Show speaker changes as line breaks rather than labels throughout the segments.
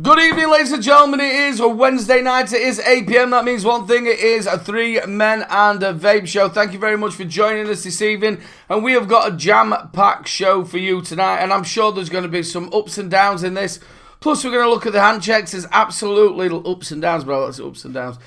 Good evening, ladies and gentlemen. It is a Wednesday night. It is 8 p.m. That means one thing. It is a 3 men and a vape show. Thank you very much for joining us this evening. And we have got a jam-packed show for you tonight. And I'm sure there's going to be some ups and downs in this. Plus, we're going to look at the hand checks. There's absolutely ups and downs, bro. That's ups and downs.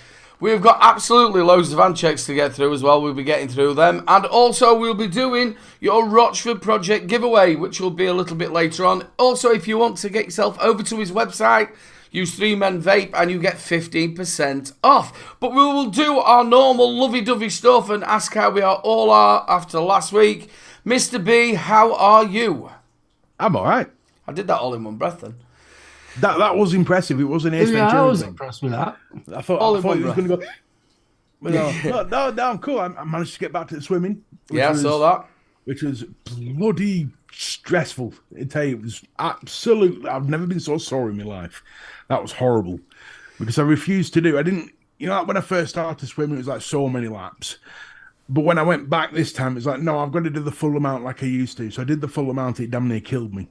We've got absolutely loads of hand checks to get through as well. We'll be getting through them. And also, we'll be doing your Rochford Project giveaway, which will be a little bit later on. Also, if you want to get yourself over to his website, use 3 Men Vape and you get 15% off. But we will do our normal lovey-dovey stuff and ask how we all are after last week. Mr. B, how are you?
I'm all right.
I did that all in one breath then.
That was impressive. It wasn't Ace Ventura.
Yeah, I was impressed with that.
I thought he was going to go. But no, I'm cool. I managed to get back to the swimming.
Yeah, I saw that.
Which was bloody stressful. I tell you, it was absolutely. I've never been so sore in my life. That was horrible because I refused to do. I didn't. When I first started swimming, it was like so many laps. But when I went back this time, it's like, no, I've got to do the full amount like I used to. So I did the full amount. It damn near killed me.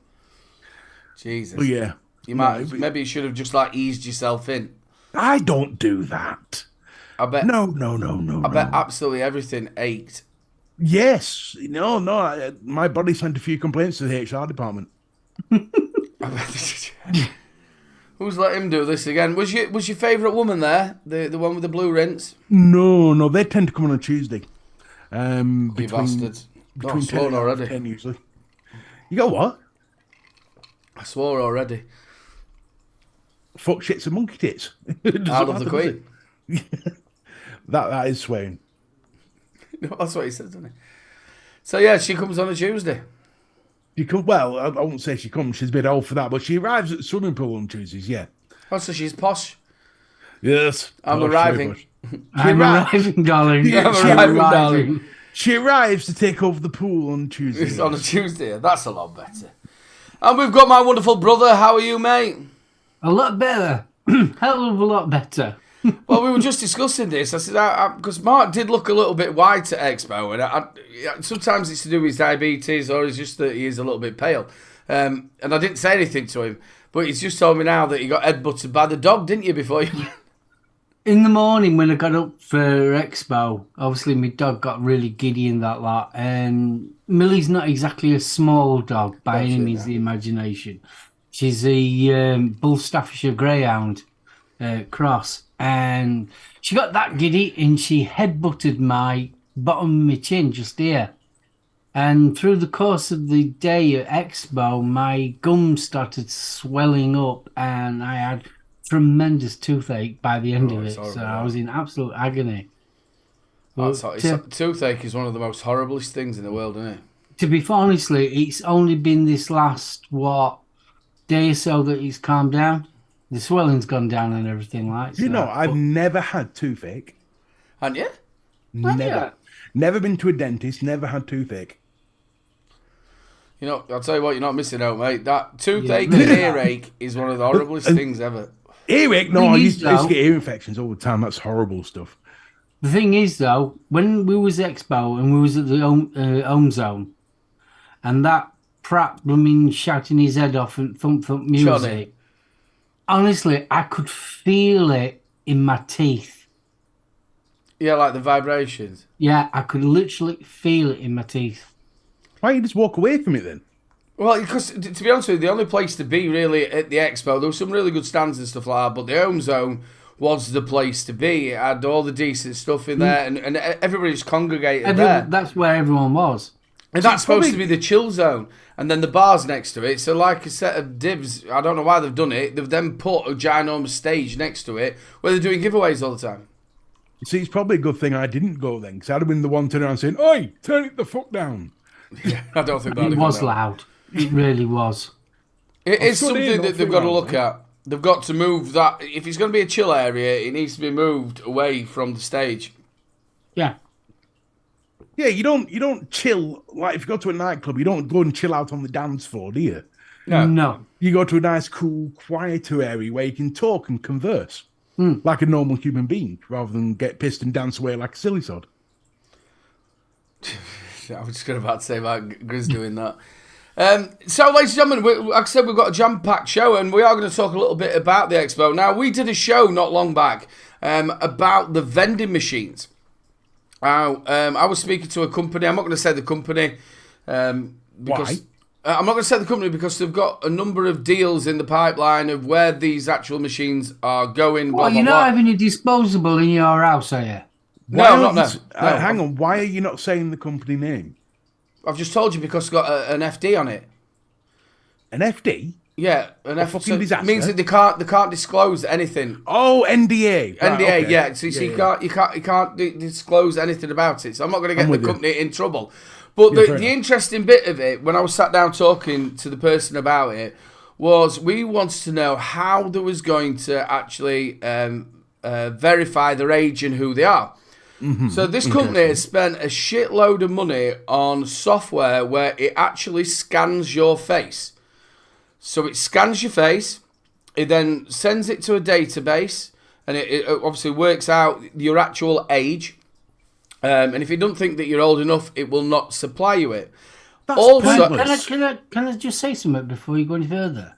Jesus.
But yeah.
Maybe you should have just eased yourself in.
I don't do that.
I bet.
No.
I bet absolutely everything ached.
Yes. No. My body sent a few complaints to the HR department.
Who's let him do this again? Was your favourite woman there? The one with the blue rinse?
No. They tend to come on a Tuesday.
You bastards.
Between
I swore already.
10 usually. You got what?
I swore already.
Fuck shits and monkey tits.
I love the Queen.
that is swearing.
No, that's what he said, doesn't he? So yeah, she comes on a Tuesday.
Well, I won't say she comes. She's a bit old for that, but she arrives at the swimming pool on Tuesdays. Yeah.
Oh, so she's posh.
Yes.
I'm arriving.
I'm arriving, darling.
Yeah, I'm arriving, darling.
She arrives to take over the pool on Tuesday.
It's on a Tuesday. That's a lot better. And we've got my wonderful brother. How are you, mate?
A lot better. Hell of a lot better.
Well, we were just discussing this. I said, because Mark did look a little bit white at Expo, and sometimes it's to do with his diabetes or it's just that he is a little bit pale. And I didn't say anything to him, but he's just told me now that he got headbutted by the dog, didn't you, before you went?
In the morning when I got up for Expo, obviously my dog got really giddy in that lot. And Millie's not exactly a small dog by any means of the imagination. She's a Bull Staffordshire Greyhound cross. And she got that giddy and she headbutted my bottom of my chin just here. And through the course of the day at Expo, my gums started swelling up and I had tremendous toothache by the end of it. So I was in absolute agony.
Toothache is one of the most horriblest things in the world, isn't it?
To be honestly, it's only been this last, day or so that it's calmed down. The swelling's gone down and everything like that.
I've never had toothache.
Haven't you?
Never. Never been to a dentist, never had toothache.
I'll tell you what, you're not missing out, mate. That toothache and earache is one of the horriblest things ever.
Earache? No, I used to get ear infections all the time. That's horrible stuff.
The thing is, though, when we was Expo and we was at the OHM Zone, and that prat blooming shouting his head off and thump music, Johnny. Honestly, I could feel it in my teeth.
Yeah, like the vibrations.
Yeah, I could literally feel it in my teeth.
Why don't you just walk away from it then?
Well, because to be honest with you, the only place to be really at the Expo, there were some really good stands and stuff like that, but the OHM Zone was the place to be. It had all the decent stuff in there, and everybody just congregated there.
That's where everyone was.
And that's supposed to be the chill zone, and then the bar's next to it. So like a set of divs, I don't know why they've done it. They've then put a ginormous stage next to it where they're doing giveaways all the time.
See, it's probably a good thing I didn't go then, because I'd have been the one turning around saying, "Oi, turn it the fuck down."
Yeah, I don't think that
it was loud. It really was.
It is something that they've got to look at. They've got to move that. If it's going to be a chill area, it needs to be moved away from the stage.
Yeah.
Yeah, you don't chill, like if you go to a nightclub, you don't go and chill out on the dance floor, do you?
No.
You go to a nice, cool, quieter area where you can talk and converse like a normal human being, rather than get pissed and dance away like a silly sod.
I was just about to say about Grizz doing that. So, ladies and gentlemen, like I said, we've got a jam-packed show, and we are going to talk a little bit about the expo. Now, we did a show not long back about the vending machines. I was speaking to a company. I'm not going to say the company. Because,
Why?
I'm not going to say the company because they've got a number of deals in the pipeline of where these actual machines are going. Blah,
Well,
blah,
you're
blah.
not having a disposable in your house, are you?
No.
Hang on. Why are you not saying the company name?
I've just told you because it's got an FD on it.
An FD?
Yeah, an FD.
fucking disaster.
Means that they can't disclose anything.
Oh, NDA. Right,
NDA,
okay.
yeah. So you can't disclose anything about it. So I'm not going to get the
with you.
company in trouble. But the interesting bit of it, when I was sat down talking to the person about it, was we wanted to know how they was going to actually verify their age and who they are. Mm-hmm. So this company has spent a shitload of money on software where it actually scans your face. So it scans your face, it then sends it to a database, and it obviously works out your actual age. And if it doesn't think that you're old enough, it will not supply you it.
That's
Also,
pointless.
Can I just say something before you go any further?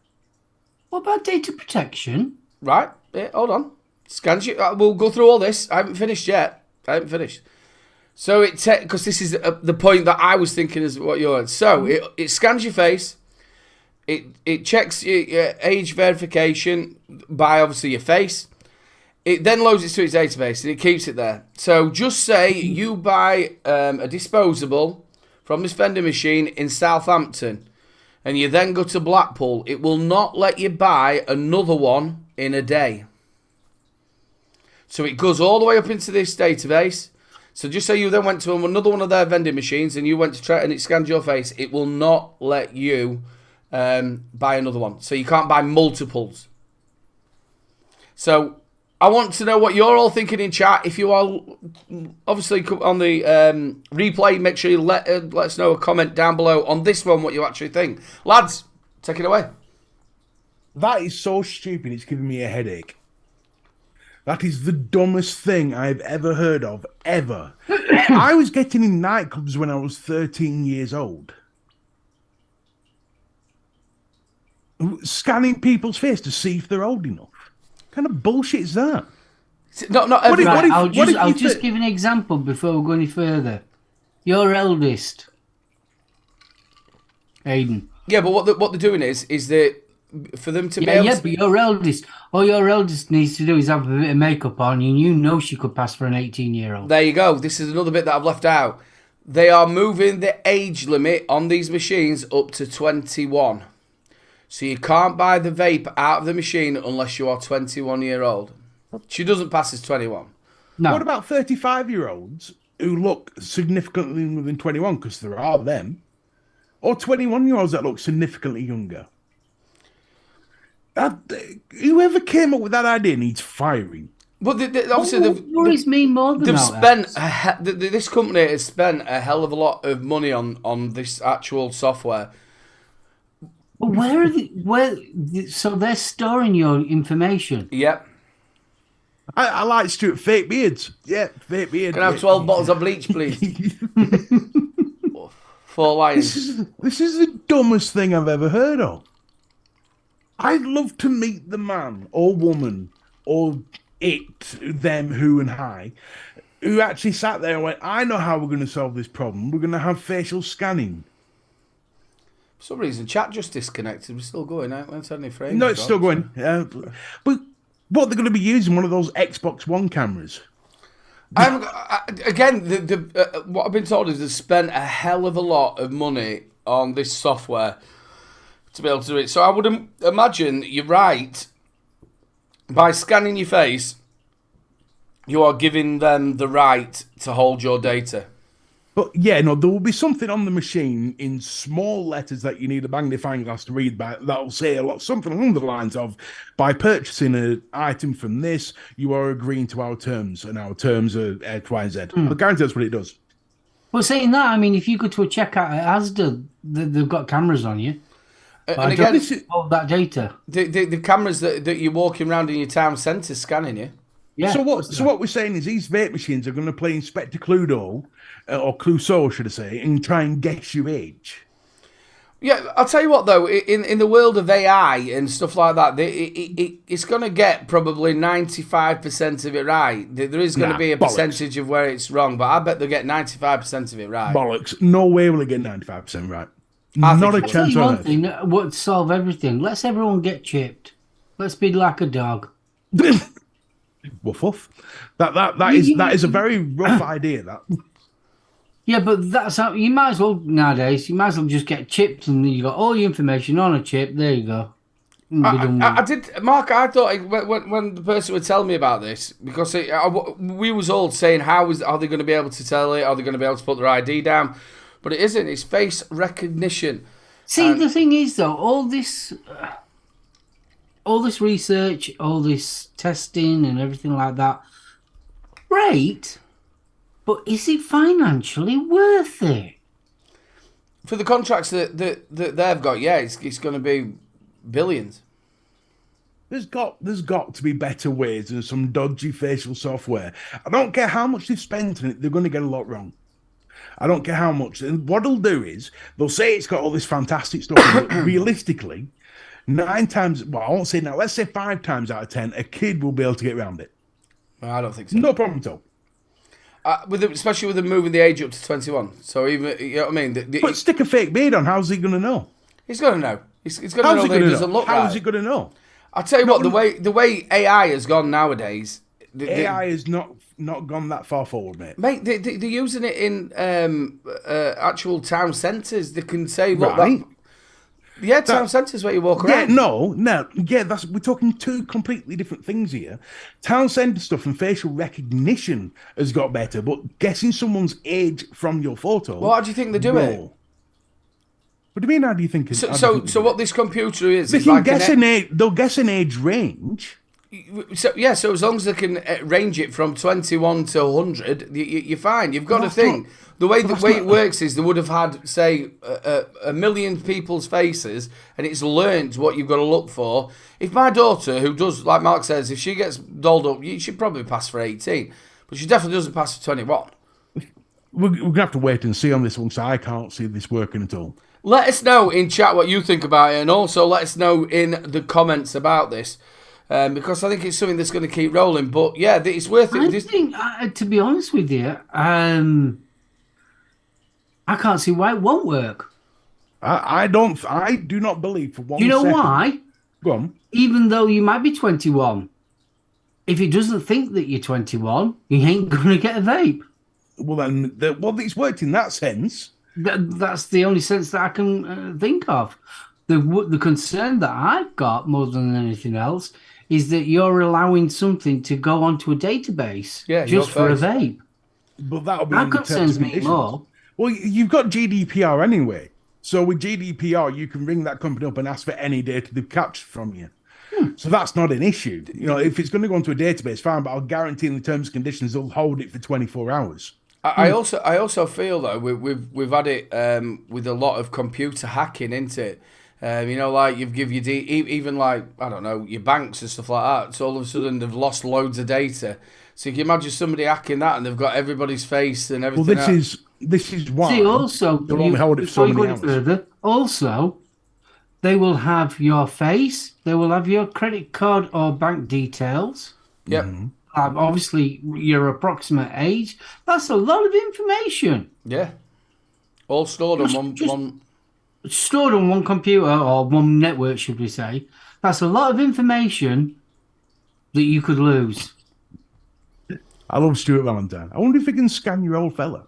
What about data protection?
right? Yeah, hold on. Scans you. We'll go through all this. I haven't finished yet. So because this is the point that I was thinking is what you're. So it scans your face. It checks your age verification by obviously your face. It then loads it to its database and it keeps it there. So just say you buy a disposable from this vending machine in Southampton and you then go to Blackpool, it will not let you buy another one in a day. So it goes all the way up into this database. So just say you then went to another one of their vending machines and you went to try and it scanned your face, it will not let you buy another one. So you can't buy multiples. So I want to know what you're all thinking in chat. If you are obviously on the replay, make sure you let us know a comment down below on this one, what you actually think. Lads, take it away.
That is so stupid, it's giving me a headache. That is the dumbest thing I've ever heard of, ever. I was getting in nightclubs when I was 13 years old. Scanning people's face to see if they're old enough. What kind of bullshit is that?
Not
What
every,
if-
Right, I'll
what if you
just
thi-
give an example before we go any further. Your eldest, Aiden.
Yeah, but what they're doing is that for them to be
Yeah,
able
yeah,
to,
but your eldest, all your eldest needs to do is have a bit of makeup on, and you know she could pass for an 18-year-old.
there you go. This is another bit that I've left out. They are moving the age limit on these machines up to 21. So you can't buy the vape out of the machine unless you are 21-year-old. She doesn't pass as 21.
No,
What about 35-year-olds who look significantly younger than 21, because there are them, or 21-year-olds that look significantly younger? Whoever came up with that idea needs firing.
But obviously
what worries me more than
they've
that,
spent this company has spent a hell of a lot of money on this actual software.
But where are so they're storing your information.
Yep.
I like Stuart fake beards. Yeah, fake beard.
Can I have 12 bottles of bleach, please? 4 lions.
This is the dumbest thing I've ever heard of. I'd love to meet the man or woman or it, them, who, and hi, who actually sat there and went, I know how we're going to solve this problem. We're going to have facial scanning.
For some reason, chat just disconnected. We're still going. I haven't had any frames.
No, it's still going. But what, they're going to be using one of those Xbox One cameras?
Again, what I've been told is they've spent a hell of a lot of money on this software to be able to do it. So I would imagine you're right. By scanning your face, you are giving them the right to hold your data.
But yeah, no, there will be something on the machine in small letters that you need a magnifying glass to read by that will say something along the lines of, by purchasing an item from this, you are agreeing to our terms, and our terms are X, Y, and Z. I guarantee that's what it does.
Well, saying that, I mean, if you go to a checkout at Asda, they've got cameras on you.
And again,
All that data.
the cameras that you're walking around in your town centre scanning you.
Yeah.
So what we're saying is these vape machines are going to play Inspector Cluedo, or Clouseau, should I say, and try and guess your age.
Yeah, I'll tell you what though. In the world of AI and stuff like that, it's going to get probably 95% of it right. There is going to be a percentage of where it's wrong, but I bet they'll get 95% of it right.
Bollocks! No way will it get 95% right.
I
Not a
think it
Tell
chance
you
on
one
earth.
thing that would solve everything. Let's everyone get chipped. Let's be like a dog.
Woof woof. That is a very rough idea. That.
Yeah, but that's how you might as well nowadays. You might as well just get chipped, and you got all your information on a chip. There you go. And be done with
I
it.
did, Mark. I thought when the person would tell me about this, because we was all saying are they going to be able to tell it? Are they going to be able to put their ID down? But it isn't. It's face recognition.
See, the thing is, though, all this research, all this testing, and everything like that, great. But is it financially worth it?
For the contracts that they've got, yeah, it's going to be billions.
There's got to be better ways than some dodgy facial software. I don't care how much they've spent on it, they're going to get a lot wrong. I don't care how much. And what they'll do is they'll say it's got all this fantastic stuff, but realistically, 9 times, well, I won't say now, let's say 5 times out of 10, a kid will be able to get around it.
I don't think so.
No problem at all.
Especially with them moving the age up to 21. So even, you know what I mean?
But stick a fake beard on, how's he going to know?
He's going to know. He's going to know that it doesn't look right.
How's he going to know?
I'll tell you what, the way AI has gone nowadays...
AI has not gone that far forward, mate.
Mate, they're using it in actual town centres. They can say, look,
Right.
town centres where you walk around.
We're talking 2 completely different things here. Town centre stuff and facial recognition has got better, but guessing someone's age from your photo.
Well, how do you think they do it?
What do you mean? How do you think?
So what this computer is?
They can guess an age. They'll guess an age range.
So as long as they can range it from 21 to 100, you're fine. You've got to think. The way it works is they would have had, say, a million people's faces, and it's learnt what you've got to look for. If my daughter, who does, like Mark says, if she gets dolled up, she probably pass for 18, but she definitely doesn't pass for 21.
We're going to have to wait and see on this one, so I can't see this working at all.
Let us know in chat what you think about it, and also let us know in the comments about this. Because I think it's something that's going to keep rolling. But yeah, it's worth it.
I think, to be honest with you, I can't see why it won't work.
I do not believe for 1 second.
You know why?
Go on.
Even though you might be 21, if he doesn't think that you're 21, he ain't going to get a vape.
Well, then, it's worked in that sense.
That's the only sense that I can think of. The concern that I've got more than anything else is that you're allowing something to go onto a database just for a vape.
But that'll be
that concerns me more.
Well, you've got GDPR anyway. So with GDPR, you can ring that company up and ask for any data they've captured from you. So that's not an issue. You know, if it's going to go into a database, fine, but I'll guarantee in the terms and conditions they'll hold it for 24 hours.
I also feel though we've had it with a lot of computer hacking into it. You know, like you give your even like I don't know your banks and stuff like that. So all of a sudden they've lost loads of data. So you can imagine somebody hacking that and they've got everybody's face and everything.
Well, this is why.
See, also
they'll only hold it for so many hours.
Further, also, they will have your face. They will have your credit card or bank details.
Yep.
Obviously, your approximate age. That's a lot of information.
Yeah. All stored on one.
Stored on one computer or one network, should we say? That's a lot of information that you could lose.
I love Stuart Valentine. I wonder if he can scan your old fella.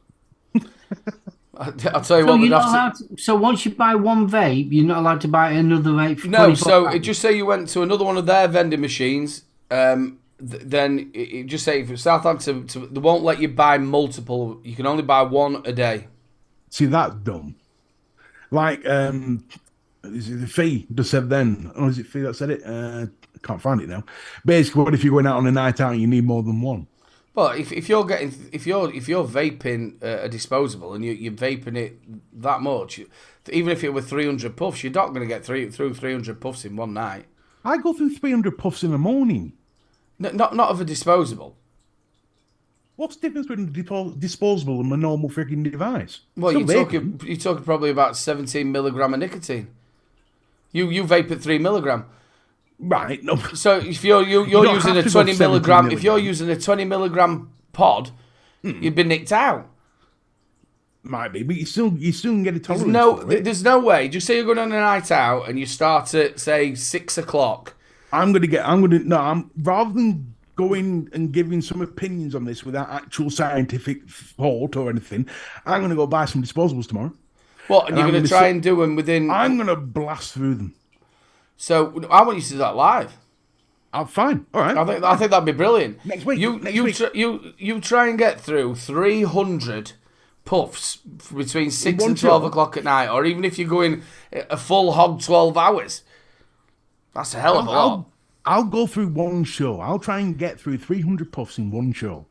I'll tell you what.
So once you buy one vape, you're not allowed to buy another vape. For
no. So it just say you went to another one of their vending machines. Then it just say for Southampton, they won't let you buy multiple. You can only buy one a day.
See, that's dumb. Like, is it the fee just said then? Or is it fee that said it? I can't find it now. Basically, what if you're going out on a night out and you need more than one?
Well, if you're vaping a disposable and you're vaping it that much, even if it were 300 puffs, you're not going to get through 300 puffs in one night.
I go through 300 puffs in the morning.
No, not of a disposable.
What's the difference between a disposable and a normal freaking device?
Well,
Still
you're talking probably about 17 milligram of nicotine. You vape at 3 milligram.
Right. No.
So if you're
don't
using
have
a
to go
20
17
milligram, if you're
milligram.
using a 20 milligram pod, you've been nicked out.
Might be, but you still can get a tolerance. For it.
There's no way. Just say you're going on a night out and you start at say 6 o'clock.
I'm rather than going and giving some opinions on this without actual scientific thought or anything, I'm gonna go buy some disposables tomorrow.
What? And you're going to try and do them within.
I'm gonna blast through them.
So I want you to do that live.
I'm fine. All right.
I think that'd be brilliant.
Next week.
You try and get through 300 puffs between 6 and 12 o'clock at night, or even if you're going a full hog 12 hours. That's a hell of a lot.
I'll go through one show. I'll try and get through 300 puffs in one show.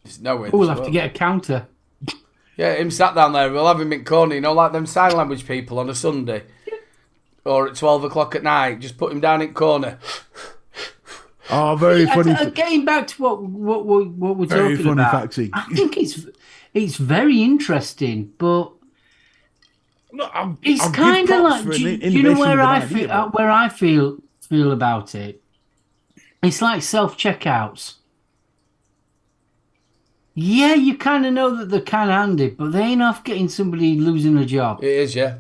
There's no way.
We'll have to get a counter.
Yeah, him sat down there. We'll have him in corner, like them sign language people on a Sunday. Or at 12 o'clock at night. Just put him down in corner.
Oh, very funny.
Getting back to what we're
Very
talking
funny,
about,
Faxi.
I think it's very interesting, but it's kind of like, do you know where I feel about it? It's like self-checkouts. Yeah, you kind of know that they're kind of handy, but they ain't off getting somebody losing a job.
It is, yeah.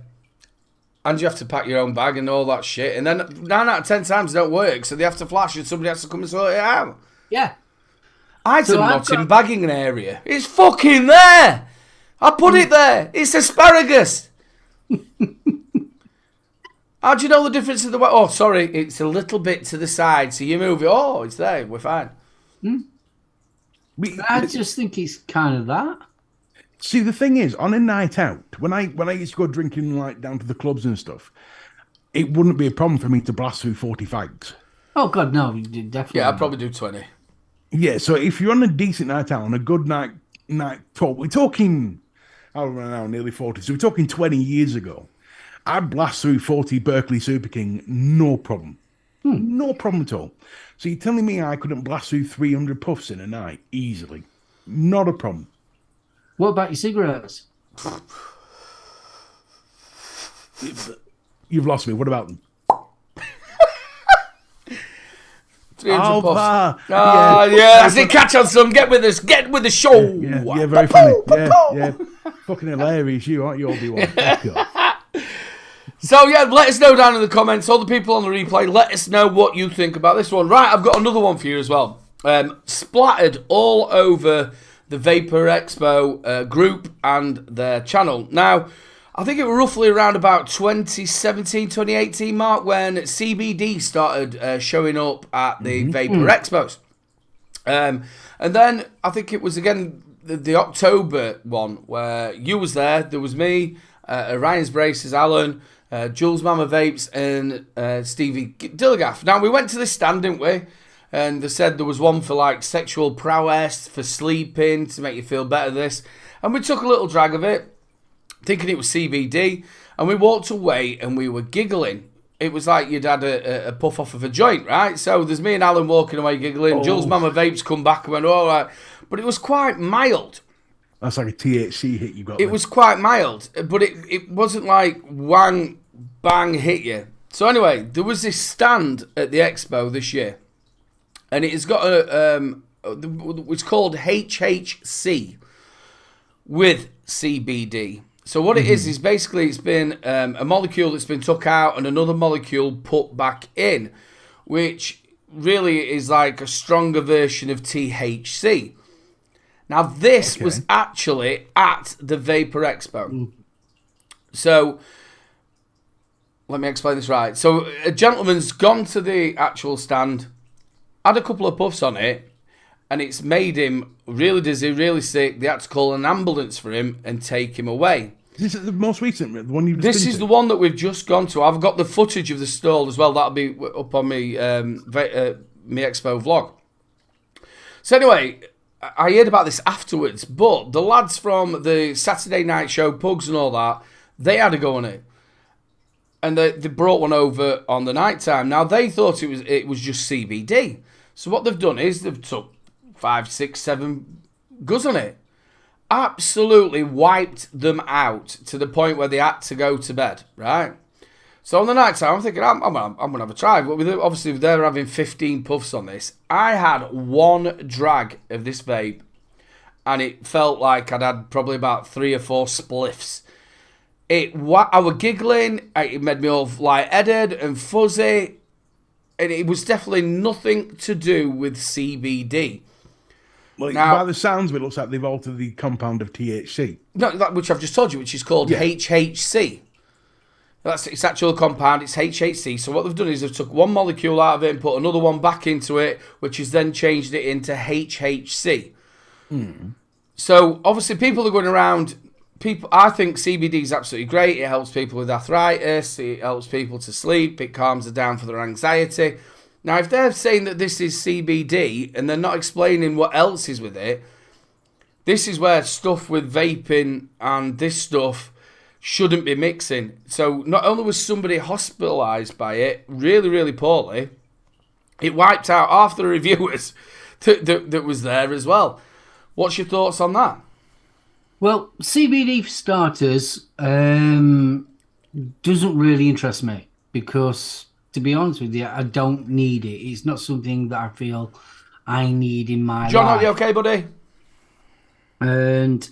And you have to pack your own bag and all that shit. And then 9 out of 10 times they don't work, so they have to flash and somebody has to come and sort it out.
Yeah.
I've not in bagging an area. It's fucking there. I put it there. It's asparagus. How do you know the difference in the way? Oh, sorry, it's a little bit to the side. So you move it. Oh, it's there. We're fine.
I just think it's kind of that.
See, the thing is, on a night out, when I used to go drinking like down to the clubs and stuff, it wouldn't be a problem for me to blast through 40 fags.
Oh God, no, definitely.
Yeah, I'd probably do 20.
Yeah, so if you're on a decent night out, on a good night talk, we're talking, I don't know now, nearly 40, so we're talking 20 years ago. I'd blast through 40 Berkeley Super King, no problem. No problem at all. So you're telling me I couldn't blast through 300 puffs in a night easily? Not a problem.
What about your cigarettes?
You've lost me. What about them?
300 puffs. Yeah. I see, catch on, son. Get with us. Get with the show.
Yeah, very funny. Yeah. Fucking hilarious, you aren't you, Obi-Wan?
So, yeah, let us know down in the comments. All the people on the replay, let us know what you think about this one. Right, I've got another one for you as well. Splattered all over the Vapor Expo group and their channel. Now, I think it was roughly around about 2017, 2018 mark when CBD started showing up at the Vapor Expos. And then I think it was again the October one where you was there. There was me, Ryan's Braces, Alan, Jules Mama Vapes, and Stevie Dilligaff. Now, we went to this stand, didn't we? And they said there was one for like sexual prowess, for sleeping, to make you feel better, this. And we took a little drag of it, thinking it was CBD, and we walked away and we were giggling. It was like you'd had a puff off of a joint, right? So there's me and Alan walking away giggling. Jules Mama Vapes come back and went, all right. But it was quite mild.
That's like a THC hit you got.
It was quite mild, but it wasn't like whang, bang, hit you. So anyway, there was this stand at the expo this year, and it's got it's called HHC with CBD. So what it is basically it's been a molecule that's been took out and another molecule put back in, which really is like a stronger version of THC. Now, this was actually at the Vapor Expo. So, let me explain this right. So, a gentleman's gone to the actual stand, had a couple of puffs on it, and it's made him really dizzy, really sick. They had to call an ambulance for him and take him away.
This is the most recent, the one you've
This
been
is
to?
the one that we've just gone to. I've got the footage of the stall as well. That'll be up on me Expo vlog. So anyway, I heard about this afterwards, but the lads from the Saturday night show, Pugs and all that, they had a go on it. And they brought one over on the night time. Now, they thought it was just CBD. So what they've done is they've took 5, 6, 7 Guzz on it. Absolutely wiped them out to the point where they had to go to bed, right? So on the night time, I'm thinking, I'm going to have a try. But obviously, they're having 15 puffs on this. I had one drag of this vape, and it felt like I'd had probably about 3 or 4 spliffs. I was giggling. It made me all light-headed and fuzzy. And it was definitely nothing to do with CBD.
Well,
Now,
by the sounds of it, looks like they've altered the compound of THC.
No, which I've just told you, which is called HHC. That's its actual compound. It's HHC. So what they've done is they've took one molecule out of it and put another one back into it, which has then changed it into HHC. So obviously, people are going around. I think CBD is absolutely great. It helps people with arthritis. It helps people to sleep. It calms them down for their anxiety. Now, if they're saying that this is CBD and they're not explaining what else is with it, this is where stuff with vaping and this stuff shouldn't be mixing. So not only was somebody hospitalised by it, really, really poorly, it wiped out half the reviewers that was there as well. What's your thoughts on that?
Well, CBD for starters doesn't really interest me because, to be honest with you, I don't need it. It's not something that I feel I need in my
John,
life.
are you okay, buddy?
And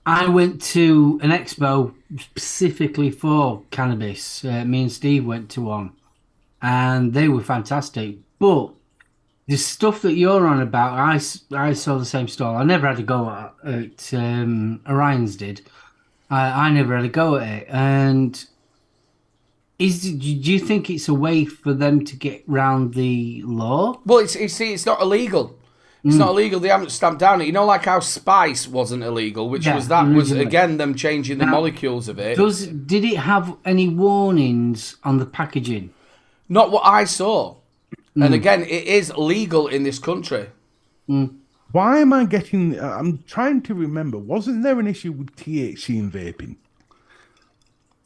I went to an expo specifically for cannabis. Me and Steve went to one, and they were fantastic. But the stuff that you're on about, I saw the same stall. I never had a go at Orion's did. I never had a go at it. And do you think it's a way for them to get round the law?
Well, it's not illegal. It's not illegal. They haven't stamped down it. You know, like how Spice wasn't illegal, which was again them changing the molecules of it.
Did it have any warnings on the packaging?
Not what I saw. And again, it is legal in this country.
Why am I getting... I'm trying to remember. Wasn't there an issue with THC in vaping?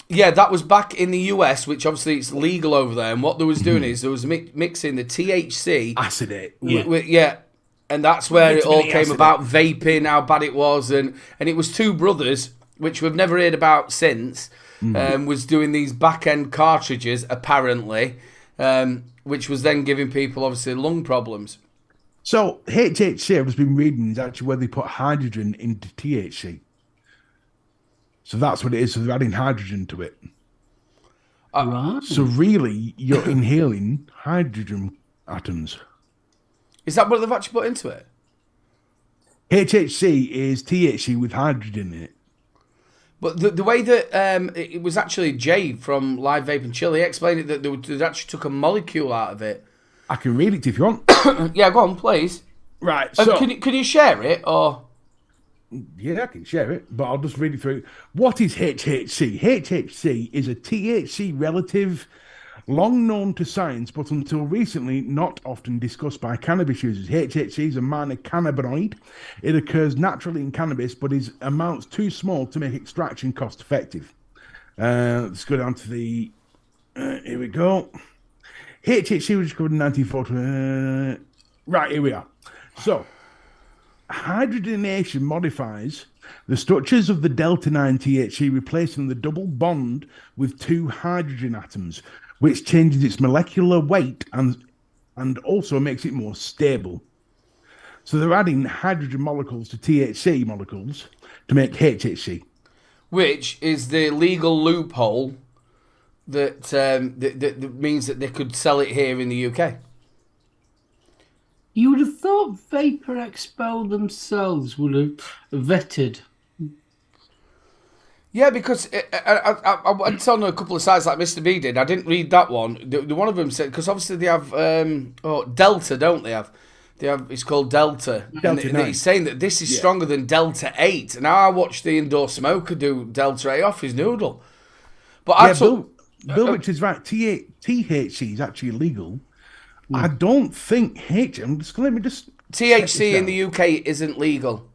Yeah, that was back in the US, which obviously it's legal over there. And what they was doing is there was mixing the THC...
Acetate.
Yeah. And that's where it all came about, vaping, how bad it was. And it was two brothers, which we've never heard about since, was doing these back-end cartridges, apparently, which was then giving people, obviously, lung problems.
So, HHC, I've been reading, is actually where they put hydrogen into THC. So that's what it is. So they're adding hydrogen to it.
Right.
So really, you're inhaling hydrogen atoms.
Is that what they've actually put into it?
HHC is THC with hydrogen in it.
But the way that it was actually Jay from Live Vape and Chill, he explained it that they actually took a molecule out of it.
I can read it if you want.
Yeah, go on, please.
Right. So
can you share it or?
Yeah, I can share it, but I'll just read it through. What is HHC? HHC is a THC relative, long known to science, but until recently not often discussed by cannabis users. HHC is a minor cannabinoid. It occurs naturally in cannabis, but is amounts too small to make extraction cost effective. Let's go down to the... here we go. HHC was discovered in 1940. Right, here we are. So, hydrogenation modifies the structures of the delta-9 THC, replacing the double bond with 2 hydrogen atoms, which changes its molecular weight and also makes it more stable. So they're adding hydrogen molecules to THC molecules to make HHC.
Which is the legal loophole that means that they could sell it here in the UK.
You would have thought Vapor Expo themselves would have vetted.
Yeah, because I went on a couple of sites like Mr. B did. I didn't read that one. The one of them said, because obviously they have Delta, don't they have? They have. It's called Delta.
Delta 9.
He's saying that this is stronger than Delta 8. Now I watched the indoor smoker do Delta 8 off his noodle. But
Bill Rich is right. THC is actually illegal. I don't think let me just
THC in the UK isn't legal.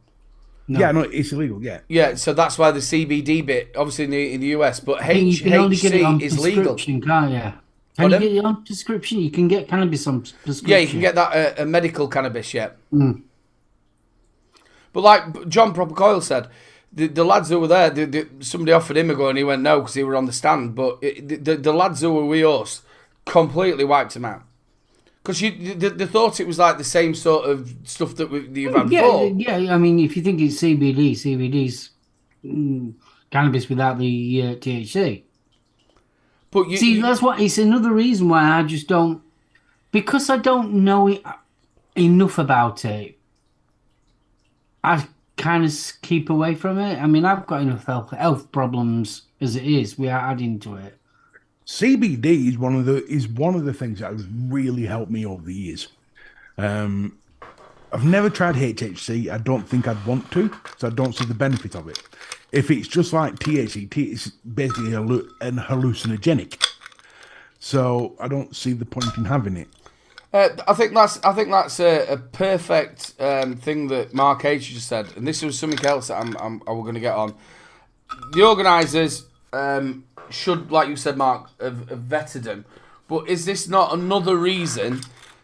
No. Yeah, no, it's illegal. Yeah,
yeah. So that's why the CBD bit, obviously in the US, but HHC is legal.
Can't you? Can you get it on prescription? You can get cannabis on prescription.
Yeah, you can get that a medical cannabis. Yeah. But like John Proper said, the lads who were there, somebody offered him a go and he went no because he were on the stand. But the lads who were with us completely wiped him out. Because they thought it was like the same sort of stuff that you've had before.
Yeah, I mean, if you think it's CBD's cannabis without the THC.
But
that's what it's another reason why I just don't, because I don't know enough about it. I kind of keep away from it. I mean, I've got enough health problems as it is without adding to it.
CBD is one of the things that has really helped me over the years. I've never tried HHC. I don't think I'd want to, so I don't see the benefit of it. If it's just like THC, it's basically an hallucinogenic. So I don't see the point in having it.
I think that's a perfect thing that Mark H just said, and this was something else that I was going to get on. The organisers should, like you said, Mark, have vetted them. But is this not another reason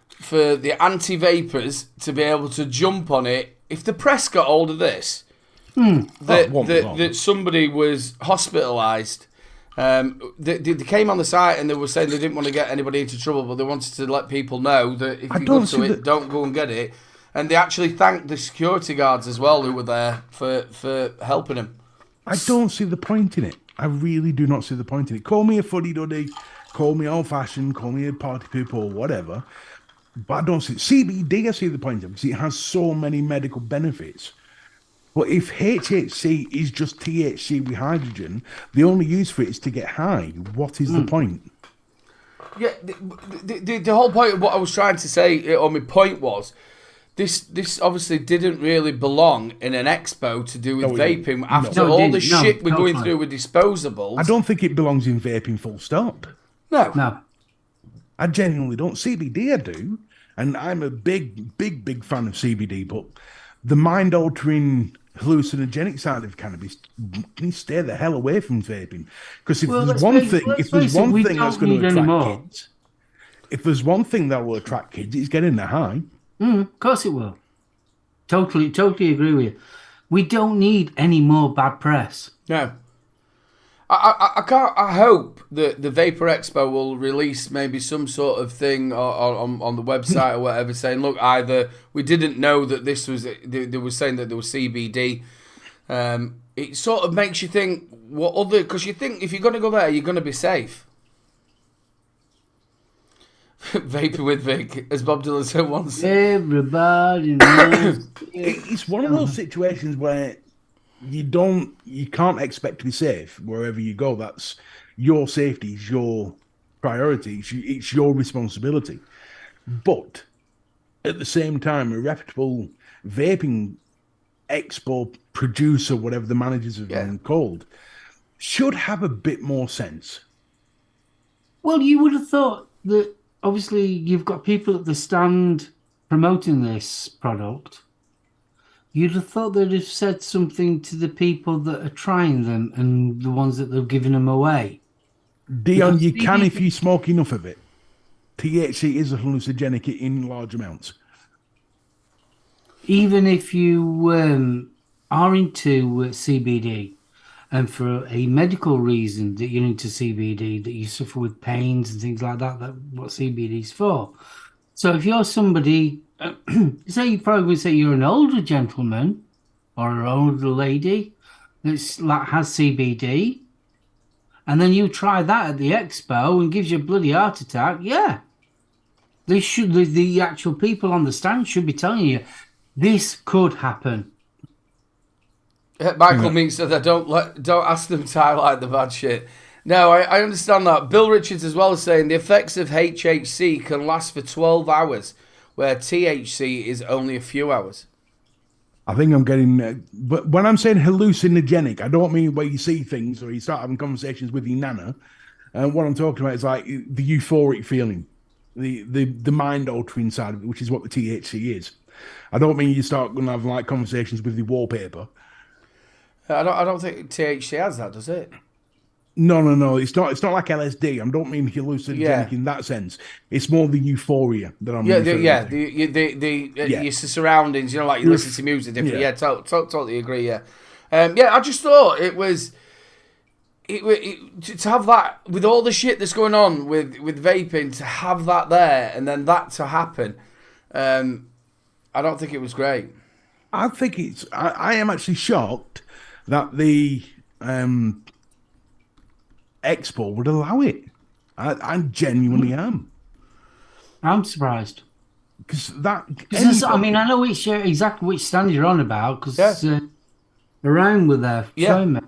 for the anti-vapors to be able to jump on it? If the press got hold of this, that somebody was hospitalised, they came on the site and they were saying they didn't want to get anybody into trouble, but they wanted to let people know that if you go to it, don't go and get it. And they actually thanked the security guards as well who were there for helping them.
I don't see the point in it. I really do not see the point in it. Call me a fuddy-duddy, call me old-fashioned, call me a party pooper or whatever, but I don't see CBD. I see the point of it because it has so many medical benefits. But if HHC is just THC with hydrogen, the only use for it is to get high. What is the point?
Yeah, the whole point of what I was trying to say, or my point was, this obviously didn't really belong in an expo to do with vaping. After all the shit we're going through with disposables,
I don't think it belongs in vaping. Full stop.
No.
I genuinely don't. CBD, I do, and I'm a big fan of CBD. But the mind-altering hallucinogenic side of cannabis, can you stay the hell away from vaping? Because if there's one thing that's going to attract kids, if there's one thing that will attract kids, it's getting the high.
Of course it will. Totally agree with you. We don't need any more bad press.
No. I hope that the Vapor Expo will release maybe some sort of thing on the website or whatever, saying, look, either we didn't know that this was, they were saying that there was CBD. It sort of makes you think, what other, because you think if you're going to go there, you're going to be safe. Vaping with Vic, as Bob Dylan said once.
Everybody knows.
It's one of those situations where you can't expect to be safe wherever you go. That's your safety, is your priority, it's your responsibility. But at the same time, a reputable vaping expo producer, whatever the managers have been called, should have a bit more sense.
Well, you would have thought that obviously you've got people at the stand promoting this product. You'd have thought they'd have said something to the people that are trying them and the ones that they're giving them away.
Dion, you can if you smoke enough of it. THC is a hallucinogenic in large amounts.
Even if you are into CBD and for a medical reason that you're into CBD, that you suffer with pains and things like that, that's what CBD is for. So if you're somebody, say you probably would say you're an older gentleman or an older lady that's like has CBD, and then you try that at the expo and gives you a bloody heart attack, they should, the actual people on the stand should be telling you this could happen.
Michael Meeks said that don't ask them to highlight the bad shit. No, I understand that. Bill Richards as well is saying the effects of HHC can last for 12 hours, where THC is only a few hours.
I think I'm getting... but when I'm saying hallucinogenic, I don't mean where you see things or you start having conversations with your nana. What I'm talking about is like the euphoric feeling, the mind-altering side of it, which is what the THC is. I don't mean you start going to have like conversations with your wallpaper.
I don't think THC has that, does it?
No. It's not like LSD. I don't mean hallucinogenic in that sense. It's more the euphoria that I'm referring to.
Your surroundings. You know, like you listen to music differently. Yeah, totally agree. Yeah, I just thought it was. To have that with all the shit that's going on with vaping, to have that there and then that to happen, I don't think it was great.
I think it's. I am actually shocked that the Expo would allow it. I genuinely am.
I'm surprised.
Because that.
I know exactly which stand you're on about, because around with there.
Yeah.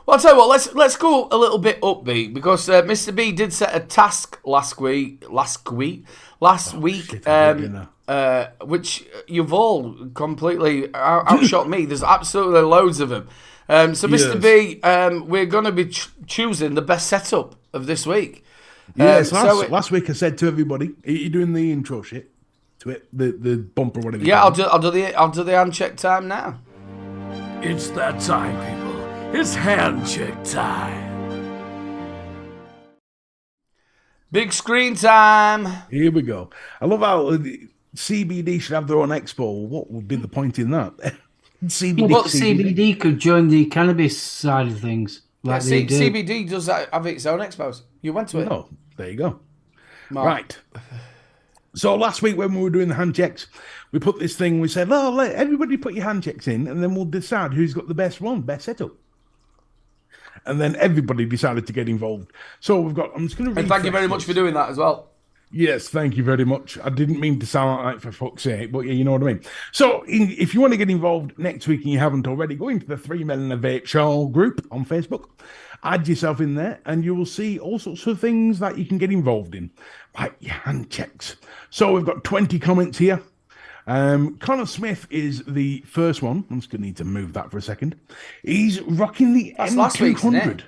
Well, I'll tell you what, let's go a little bit upbeat, because Mr. B did set a task last week, which you've all completely outshot me. There's absolutely loads of them. So, Mr. B, we're going to be choosing the best setup of this week.
Yes, last week I said to everybody, are you doing the intro shit to it, the bumper, whatever?
Yeah, I'll do the hand check time now.
It's that time, people. It's hand check time.
Big screen time.
Here we go. I love how CBD should have their own expo. What would be the point in that?
CBD could join the cannabis side of things. Like
CBD does have its own expos. You went to it.
Oh, there you go.
Mark.
Right. So last week when we were doing the hand checks, we put this thing, we said, let everybody put your hand checks in and then we'll decide who's got the best setup. And then everybody decided to get involved. So I'm just going to
And thank you very much for doing that as well.
Yes, thank you very much. I didn't mean to sound like for fuck's sake, but yeah, you know what I mean. So if you want to get involved next week and you haven't already, go into the 3 Men and a Vape Show group on Facebook, add yourself in there, and you will see all sorts of things that you can get involved in, like your hand checks. So we've got 20 comments here. Connor Smith is the first one. I'm just going to need to move that for a second. He's rocking the
That's
M200.
last week's, isn't it?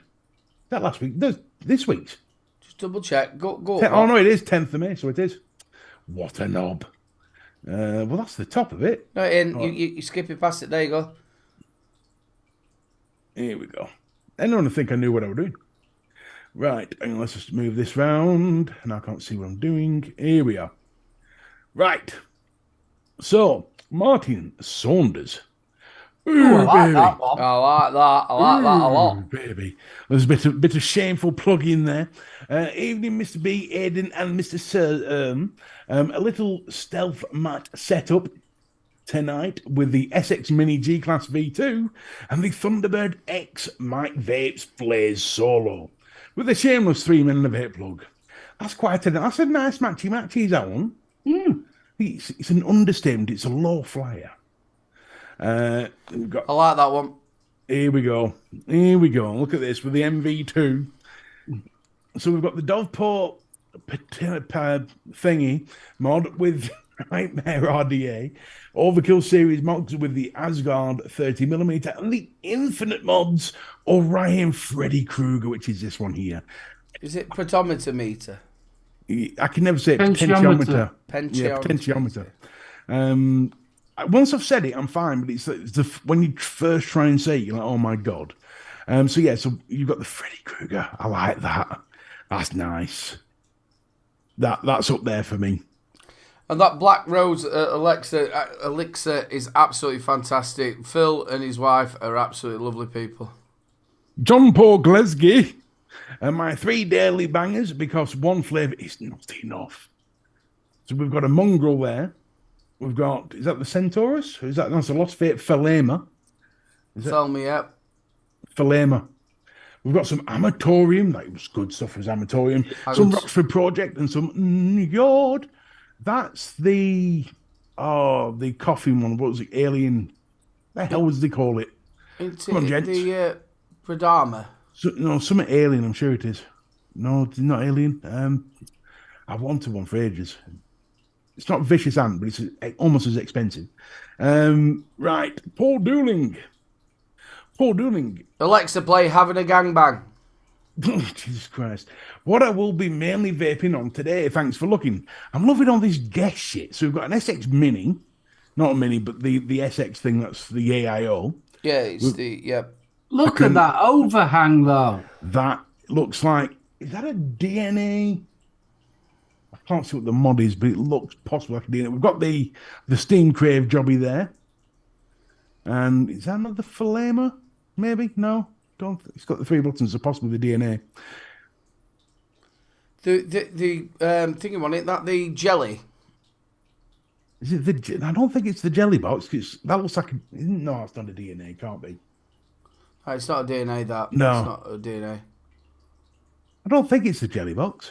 That last week? This week's.
Just double check. Go.
Oh, no, it is 10th of May, so it is. What a knob. Well, that's the top of it.
No, you skip it past it. There you go.
Here we go. I don't think I knew what I was doing. Right, and let's just move this round. And I can't see what I'm doing. Here we are. Right. So, Martin Saunders.
Ooh, I like that one.
I like that a lot.
Baby. There's a bit of shameful plug in there. Evening, Mr. B, Aidan, and Mr. Sir. A little stealth mat setup tonight with the SX Mini G-Class V2 and the Thunderbird X Mike Vapes Blaze Solo with a shameless 3 Men and a Vape plug. That's a nice matchy, that one. It's an understatement. It's a low flyer.
I like that one.
Here we go. Look at this with the MV2. So we've got the Doveport thingy mod with Nightmare RDA, Overkill Series mods with the Asgard 30mm, and the Infinite mods Orion Freddy Krueger, which is this one here.
Is it pedometer meter?
I can never say it. Potentiometer. Yeah, potentiometer. Once I've said it, I'm fine, but it's when you first try and say it, you're like, oh my God. So you've got the Freddy Krueger. I like that. That's nice. That's up there for me.
And that Black Rose elixir is absolutely fantastic. Phil and his wife are absolutely lovely people.
John Paul Glesgy. And my 3 daily bangers, because one flavour is not enough. So we've got a mongrel there. We've got, is that the Centaurus? That's a Lost Fate Philema.
Tell me, yeah.
Philema. We've got some Amatorium. That was good stuff as Amatorium. Some Rockford Project and some Yard. That's the coffee one. What was it? Alien. The hell was they call it? Come on, gents.
The Pradama.
Something alien, I'm sure it is. No, it's not alien. I wanted one for ages. It's not Vicious Ant, but it's almost as expensive. Right, Paul Dooling.
Alexa, play Having a Gangbang.
Jesus Christ. What I will be mainly vaping on today, thanks for looking. I'm loving all this guest shit. So we've got an SX Mini. Not a Mini, but the SX thing, that's the AIO.
Yeah,
Look at that overhang, though.
That looks like, is that a DNA? I can't see what the mod is, but it looks possibly like a DNA. We've got the Steam Crave jobby there. And is that another Flamer? Maybe? No? Don't. It's got the 3 buttons, so possibly the DNA.
The thingy on it, that the jelly.
Is it the? I don't think it's the jelly box. That looks like no, it's not a DNA. It can't be.
It's not a DNA. That
no,
it's not a DNA.
I don't think it's the jelly box.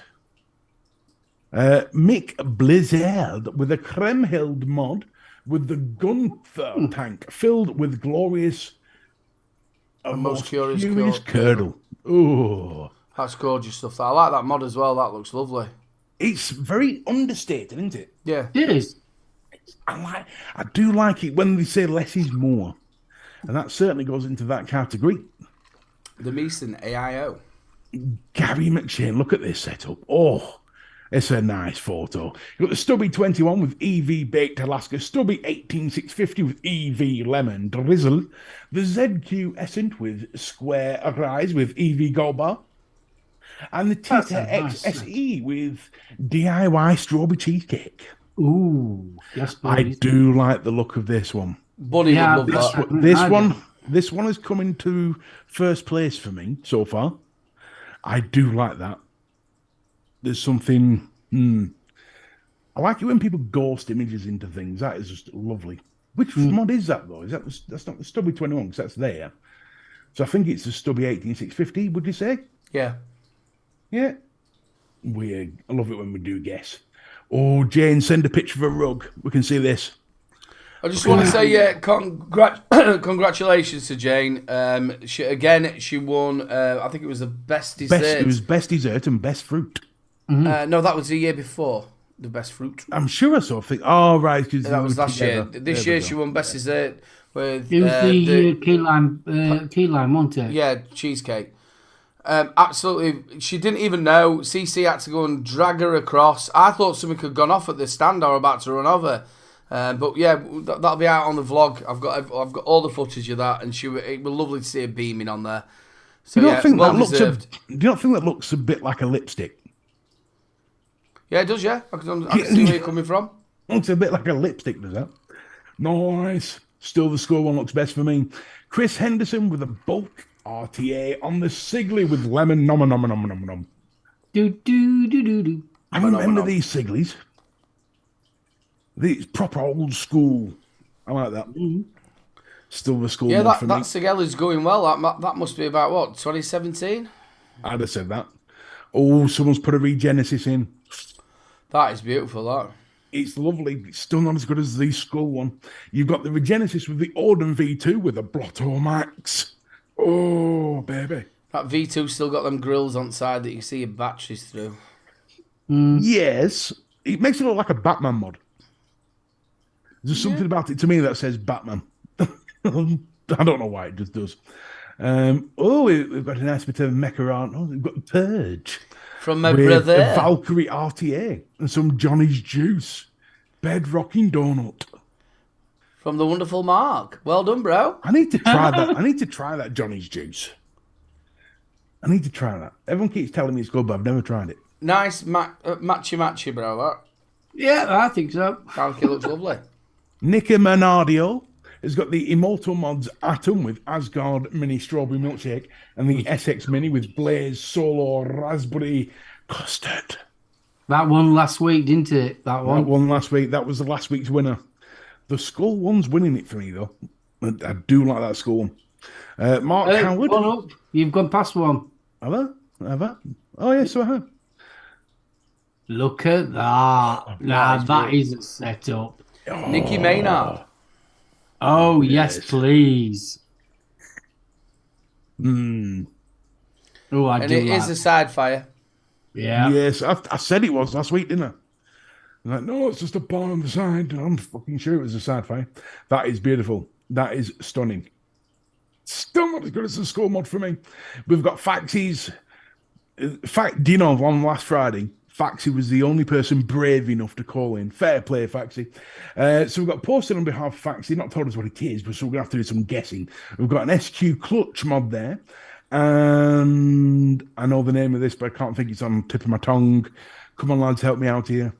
Mick Blizzard with a Kremhild mod with the Gunther tank filled with glorious,
most curious
curdle. Oh,
that's gorgeous stuff. I like that mod as well. That looks lovely.
It's very understated, isn't it?
Yeah,
it is.
I do like it when they say less is more, and that certainly goes into that category.
The Meeson AIO.
Gary McShane, look at this setup. Oh, it's a nice photo. You've got the Stubby 21 with EV Baked Alaska, Stubby 18650 with EV Lemon Drizzle, the ZQ Essent with Square Rise with EV Gold Bar, and the Tita X SE with DIY Strawberry Cheesecake.
Ooh, yes,
I do like the look of this one.
Bunny would love
that. This one is coming to first place for me so far. I do like that. There's something. I like it when people ghost images into things. That is just lovely. Which mod is that though? That's not the Stubby 21 because that's there. So I think it's the Stubby 18650. Would you say?
Yeah.
Yeah. Weird. I love it when we do guess. Oh, Jane, send a picture of a rug. We can see this.
I just want to say, congratulations to Jane. She won. I think it was the best dessert.
It was best dessert and best fruit.
No, that was the year before. The best fruit.
I'm sure I saw. Oh, right.
That was last year. This year she won best dessert with.
It was the key lime, wasn't it?
Yeah, cheesecake. Absolutely. She didn't even know. CC had to go and drag her across. I thought something had gone off at the stand or about to run over. But yeah, that'll be out on the vlog. I've got all the footage of that, and it was lovely to see her beaming on there. So
do you
not think well
deserved. Do you not think that looks a bit like a lipstick?
Yeah, it does. Yeah, I can see where you're coming from.
Looks a bit like a lipstick, does that? Nice. Still, the score one looks best for me. Chris Henderson with a bulk RTA on the Sigley with lemon nom.
Do.
I remember these Sigleys. These proper old school. I like that. Still the school.
Yeah, that
me.
Sigel is going well. That must be about what, 2017?
I'd have said that. Oh, someone's put a Regenesis in.
That is beautiful. That.
It's lovely. It's still not as good as the school one. You've got the Regenesis with the Auden V2 with a Blotto Max. Oh, baby.
That V2 still got them grills on side that you can see your batteries through.
Yes. It makes it look like a Batman mod. There's something about it to me that says Batman. I don't know why, it just does. We've got a nice bit of Mecha. Oh, we've got the Purge.
From my brother.
The Valkyrie RTA and some Johnny's Juice. Bedrocking Donut.
From the wonderful Mark. Well done, bro.
I need to try that. I need to try that Johnny's Juice. I need to try that. Everyone keeps telling me it's good, but I've never tried it.
Nice matchy, bro. That.
Yeah, I think so.
I think it looks lovely.
Nicky Menardio has got the Immortal Mods Atom with Asgard Mini Strawberry Milkshake and the SX Mini with Blaze Solo Raspberry Custard.
That one last week, didn't it? That one
last week. That was the last week's winner. The Skull one's winning it for me, though. I do like that Skull one. Mark Howard.
One up. You've gone past one.
Have I? Oh, yes, so I have.
Look at that. That is a setup.
Nicky Maynard.
Oh, yes, please.
Oh,
I
and
do
it is a side fire.
Yeah. Yes, I said it was last week, didn't I? I'm like, no, it's just a bar on the side. I'm fucking sure it was a side fire. That is beautiful. That is stunning. Still not as good as the score mod for me. We've got Faxies. Dino on last Friday Faxi was the only person brave enough to call in. Fair play, Faxi. So we've got posted on behalf of Faxi, not told us what it is, but so we're going to have to do some guessing. We've got an SQ clutch mod there. And I know the name of this, but I can't think it's on the tip of my tongue. Come on, lads, help me out here.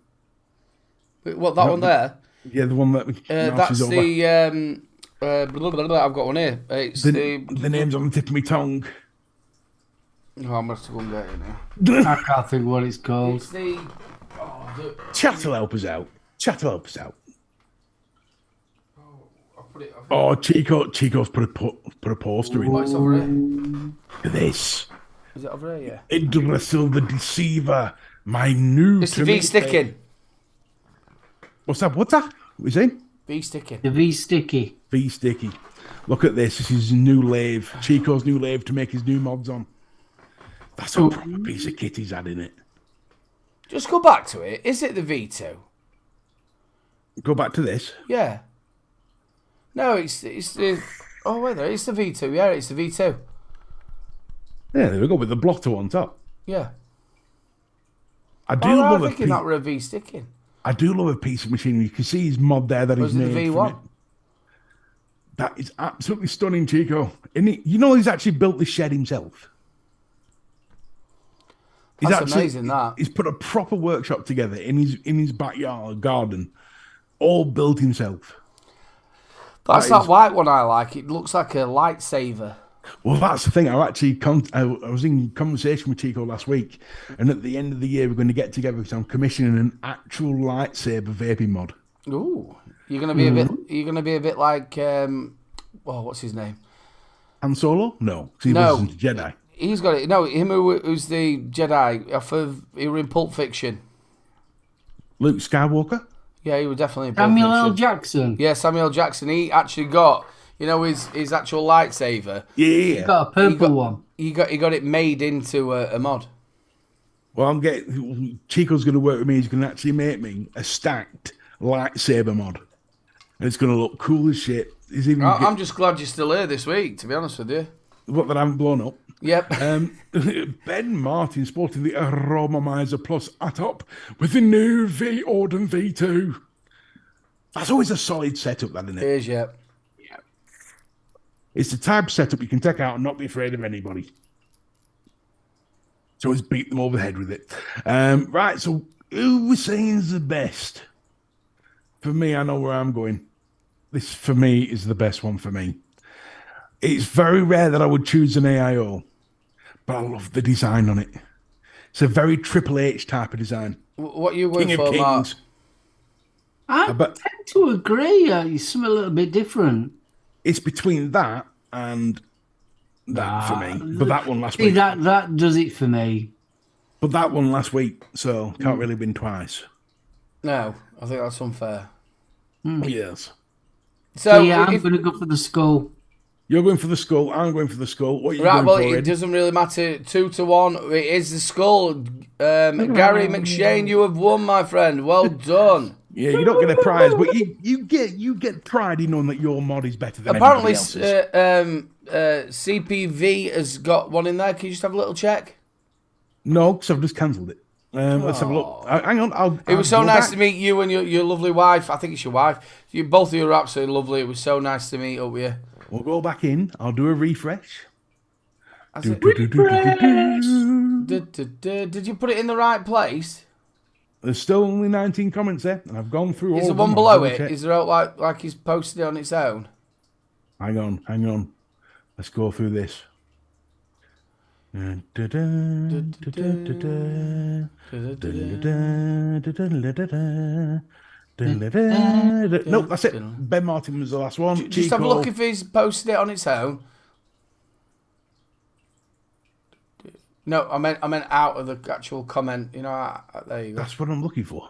What, that one there?
Yeah, the one that...
that's the... I've got one here. It's
the name's on the tip of my tongue.
Oh, I'm going to have to go and get it now.
I can't think what it's called.
It's the...
Chat will help us out. Chat will help us out.
I'll put it...
Oh, Chico's put a poster in.
Oh, it's over here.
Look at this.
Is it over here?
Yeah. Idrisil the Deceiver. My new...
It's the V-sticking.
What's that? What's that? What are you saying?
V-sticking.
The V-sticky.
V-sticky. Look at this. This is his new lathe. Chico's new lathe to make his new mods on. That's a proper piece of kit he's had in it.
Just go back to it. Is it the V2?
Go back to this.
Yeah. No, it's the... Oh, wait there. It's the V2. Yeah, it's the V2.
Yeah, there we go, with the blotter on top.
Yeah.
I do
I'm
love
thinking that were a V-sticking.
I do love a piece of machinery. You can see his mod there that he's made.
The V1?
That is absolutely stunning, Chico. And you know he's actually built this shed himself.
That's amazing, that.
He's put a proper workshop together in his backyard garden, all built himself.
That's that white one I like. It looks like a lightsaber.
Well, that's the thing. I was in conversation with Chico last week, and at the end of the year, we're going to get together because I'm commissioning an actual lightsaber vaping mod.
Ooh, you're going to be a bit. You're going to be a bit like, what's his name?
Han Solo? No, because he wasn't a Jedi.
He's got it. No, him who's the Jedi off of. He were in Pulp Fiction.
Luke Skywalker.
Yeah, he was definitely in Pulp
Samuel
Fiction.
L. Jackson.
Yeah, Samuel L. Jackson. He actually got. You know his actual lightsaber.
Yeah.
He got a purple one.
He got it made into a mod.
Well, Chico's going to work with me. He's going to actually make me a stacked lightsaber mod, and it's going to look cool as shit.
I'm just glad you're still here this week. To be honest with you.
What, that I haven't blown up?
Yep.
Ben Martin sporting the Aromomizer Plus Atop with the new V-Orden V2. That's always a solid setup, that, isn't it?
It is, yeah.
It's the type of setup you can take out and not be afraid of anybody. So always beat them over the head with it. Right, so who we're saying is the best? For me, I know where I'm going. This, for me, is the best one for me. It's very rare that I would choose an AIO, but I love the design on it. It's a very Triple H type of design.
What are you
King
going
of
for, Mark?
Kings.
I tend to agree. It's something a little bit different.
It's between that and that for me. But that one last week.
That does it for me.
But that one last week, so can't really win twice.
No, I think that's unfair.
Yes.
So yeah, I'm going to go for the skull.
You're going for the skull. I'm going for the skull. What are you
right,
going
well,
for?
It doesn't really matter. 2-1. It is the skull. Gary McShane, you have won, my friend. Well done.
Yeah, you don't get a prize, but you get pride in knowing that your mod is better than
apparently
everybody else's.
CPV has got one in there. Can you just have a little check?
No, because I've just cancelled it. Let's have a look. Hang on.
It was so nice to meet you and your lovely wife. I think it's your wife. Both of you are absolutely lovely. It was so nice to meet up with you.
We'll go back in. I'll do a refresh.
Did you put it in the right place?
There's still only 19 comments there, and I've gone through all of them.
Is the one below it? Is there like he's posted it on its own?
Hang on. Let's go through this. Nope, that's it. Ben Martin was the last one.
Just have a look if he's posted it on its own. No, I meant out of the actual comment. You know, there you go.
That's what I'm looking for.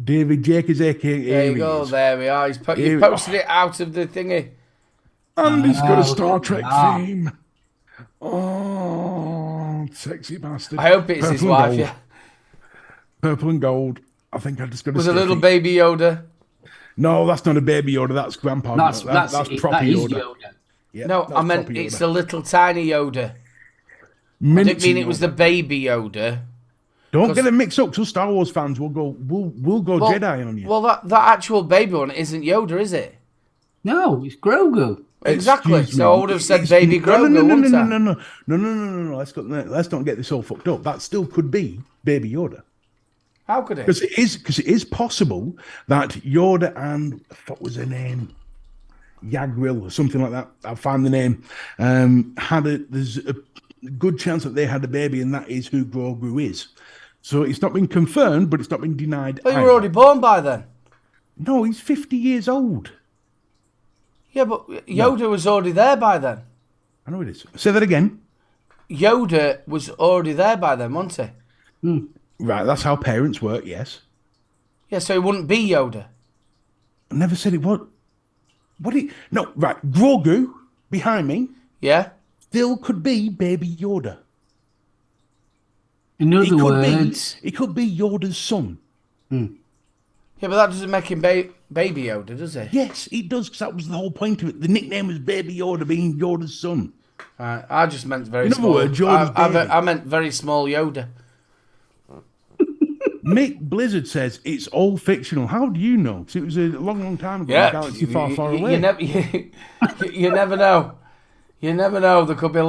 David Jacobs, aka.
There you go. There we are. He's posted it out of the thingy.
And he's got a Star Trek theme. Oh, sexy bastard.
I hope it's his wife. Yeah.
Purple and gold. I think I just got a.
Was a little baby Yoda.
No, that's not a baby Yoda. That's Grandpa. That's proper Yoda.
Yeah, no, I meant it's the little tiny Yoda. I didn't mean it was the baby Yoda.
Don't get them mixed up, because Star Wars fans will go, we'll go Jedi on you.
Well, that actual baby one isn't Yoda, is it?
No, it's Grogu.
Exactly.
Excuse
So
me.
I would have said
It's-
baby Grogu, wouldn't I?
No. Let's not get this all fucked up. That still could be Baby Yoda.
How could it?
Because it is possible that Yoda and what was her name, Yagriel or something like that. I'll find the name. There's a good chance that they had a baby, and that is who Grogu is. So it's not been confirmed, but it's not been denied.
But you were
either.
already born by then.
No, he's 50 years old.
Yeah, but Yoda was already there by then.
I know it is. Say that again.
Yoda was already there by then, wasn't he?
Right, that's how parents work. Yes.
Yeah, so he wouldn't be Yoda.
I never said it was. No, right. Grogu behind me
Yeah?
still could be Baby Yoda.
In other words,
It could be Yoda's son.
Yeah, but that doesn't make him Baby Yoda, does it?
Yes, it does, because that was the whole point of it. The nickname was Baby Yoda, being Yoda's son.
I just meant very
In other
small.
words, Yoda's baby.
I meant very small Yoda.
Mick Blizzard says it's all fictional. How do you know? 'Cause it was a long, long time ago.
Yeah,
A galaxy far, far away.
You never know. You never know. There could be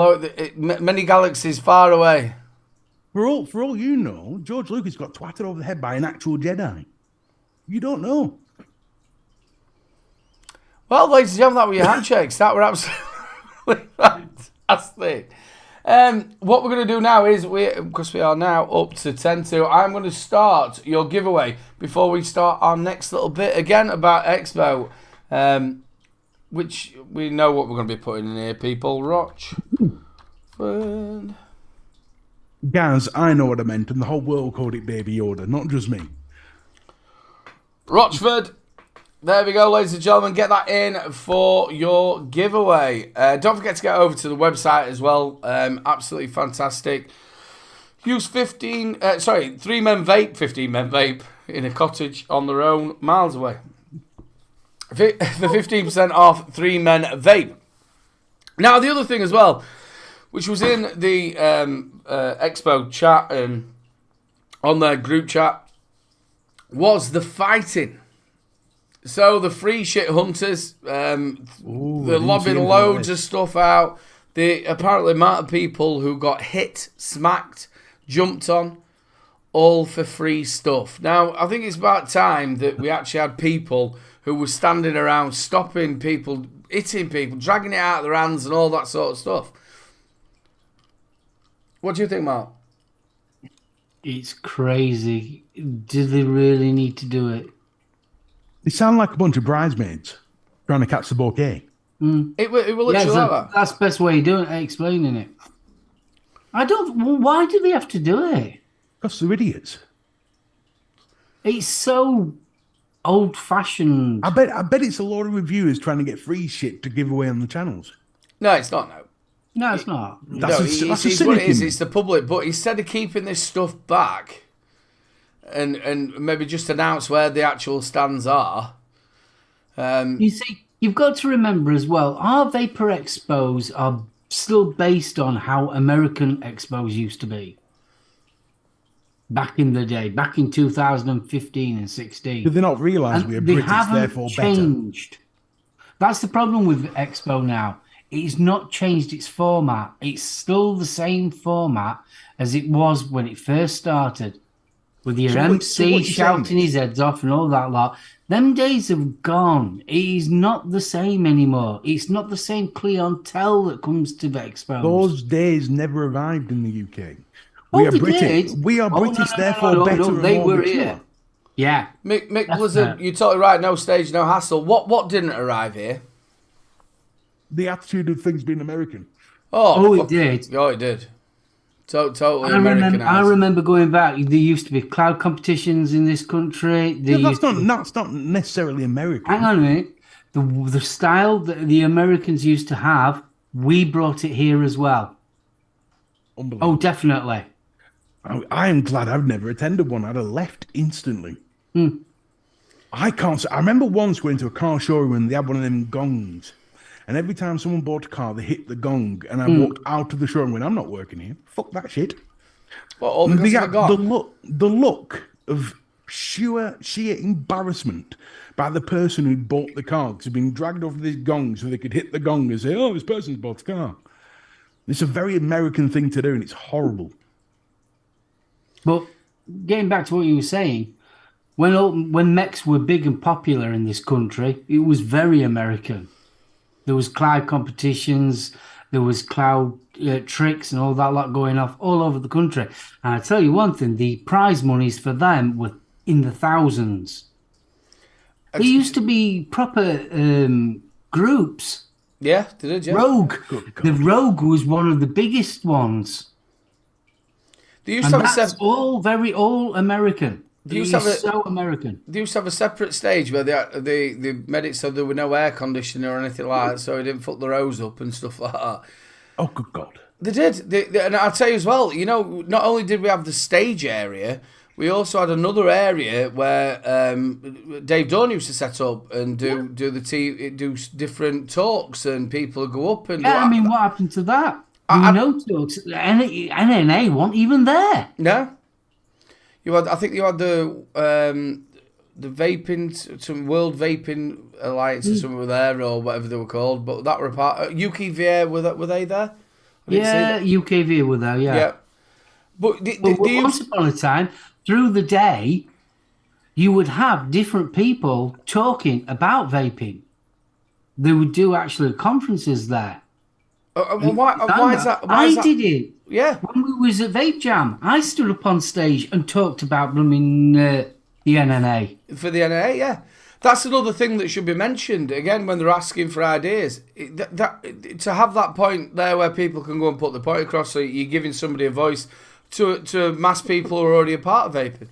many galaxies far away.
For all you know, George Lucas got twatted over the head by an actual Jedi. You don't know.
Well, ladies and gentlemen, that were your handshakes. That were absolutely fantastic. What we're going to do now is, because we are now up to 10-2, I'm going to start your giveaway before we start our next little bit again about Expo, which we know what we're going to be putting in here, people. Rochford.
Gaz, I know what I meant, and the whole world called it Baby Yoda, not just me.
Rochford. There we go, ladies and gentlemen. Get that in for your giveaway. Don't forget to get over to the website as well. Absolutely fantastic. Use 3 men vape, 15 men vape in a cottage on their own, miles away. For 15% off 3 men vape. Now, the other thing as well, which was in the Expo chat and on their group chat, was the fighting. So the free shit hunters, they're lobbing loads of stuff out. The apparently amount of people who got hit, smacked, jumped on, all for free stuff. Now, I think it's about time that we actually had people who were standing around, stopping people, hitting people, dragging it out of their hands and all that sort of stuff. What do you think, Mark?
it's crazy. Do they really need to do it?
They sound like a bunch of bridesmaids trying to catch the bouquet.
It will literally like that.
That's the best way of doing it, explaining it. Why do they have to do it?
Because they're idiots.
It's so old-fashioned.
I bet it's a lot of reviewers trying to get free shit to give away on the channels.
No, it's not, no.
No, it's not.
That's
It's
a
what
cynic
it is.
in me.
It's the public. But instead of keeping this stuff back and maybe just announce where the actual stands are.
You see, you've got to remember as well, our Vapor Expos are still based on how American Expos used to be. Back in the day, back in 2015 and 16.
Do they not realise we are
they
British,
haven't
therefore
changed. That's the problem with Expo now. It's not changed its format. It's still the same format as it was when it first started. With your
So what
MC
you're
shouting
saying
his heads off and all that lot. Them days have gone. It is not the same anymore. It's not the same clientele that comes to the Expo.
Those days never arrived in the UK.
Oh,
We are
they
British.
did.
We are
Oh, no,
British,
no,
therefore
no,
better and
they
more
were
mature.
here. Yeah.
Mick
That's
Blizzard,
it.
you're totally right. No stage, no hassle. What didn't arrive here?
The attitude of things being American.
Oh, it
fuck.
did.
Oh, it did. Totally
I
Americanized.
remember going back. There used to be cloud competitions in this country.
That's not necessarily American.
Hang on a minute. The style that the Americans used to have, we brought it here as well.
Unbelievable.
Oh, definitely.
I am glad I've never attended one. I'd have left instantly. I can't. I remember once going to a car showroom and they had one of them gongs. And every time someone bought a car, they hit the gong. And I walked out of the showroom and I'm not working here. Fuck that shit.
What, all because of a gong?
The look of sheer embarrassment by the person who bought the car, because they've been dragged over this gong so they could hit the gong and say, "Oh, this person's bought a car." It's a very American thing to do, and it's horrible.
But getting back to what you were saying, when mechs were big and popular in this country, it was very American. There was cloud competitions, there was cloud tricks and all that lot going off all over the country. And I tell you one thing, the prize monies for them were in the thousands. There used to be proper groups.
Yeah, they did, yeah.
Rogue. The Rogue was one of the biggest ones.
They used to have
that's all American. So American.
They used to have a separate stage where they made it so there were no air conditioning or anything like that, so it didn't fuck the rose up and stuff like that.
Oh, good God.
They did. And I'll tell you as well, you know, not only did we have the stage area, we also had another area where Dave Dawn used to set up and do different talks, and people would go up and...
Yeah, I mean, what happened to that? No talks. NNA weren't even there.
No. I think you had the vaping, some World Vaping Alliance or something were there, or whatever they were called, but that were a part... UKVA, were they there?
Yeah, UKVA were there, yeah.
Yeah. But
once upon a time, through the day, you would have different people talking about vaping. They would do actually conferences there.
Why is that?
I did it.
Yeah.
When we was at Vape Jam, I stood up on stage and talked about blooming the NNA.
For the NNA, yeah. That's another thing that should be mentioned, again, when they're asking for ideas. To have that point there where people can go and put the point across, so you're giving somebody a voice to mass people who are already a part of vaping.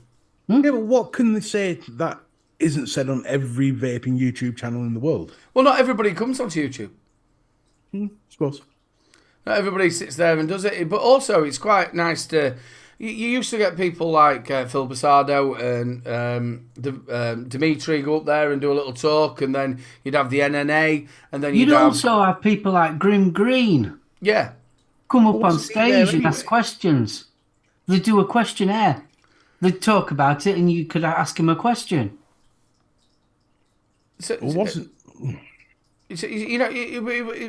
Yeah, but what can they say that isn't said on every vaping YouTube channel in the world?
Well, not everybody comes onto YouTube.
I suppose.
Not everybody sits there and does it, but also it's quite nice to... You used to get people like Phil Basardo and Dimitri go up there and do a little talk, and then you'd have the NNA, and then
you'd also have people like Grim Green.
Yeah.
Come up on stage and ask questions. They'd do a questionnaire. They'd talk about it, and you could ask him a question.
You know,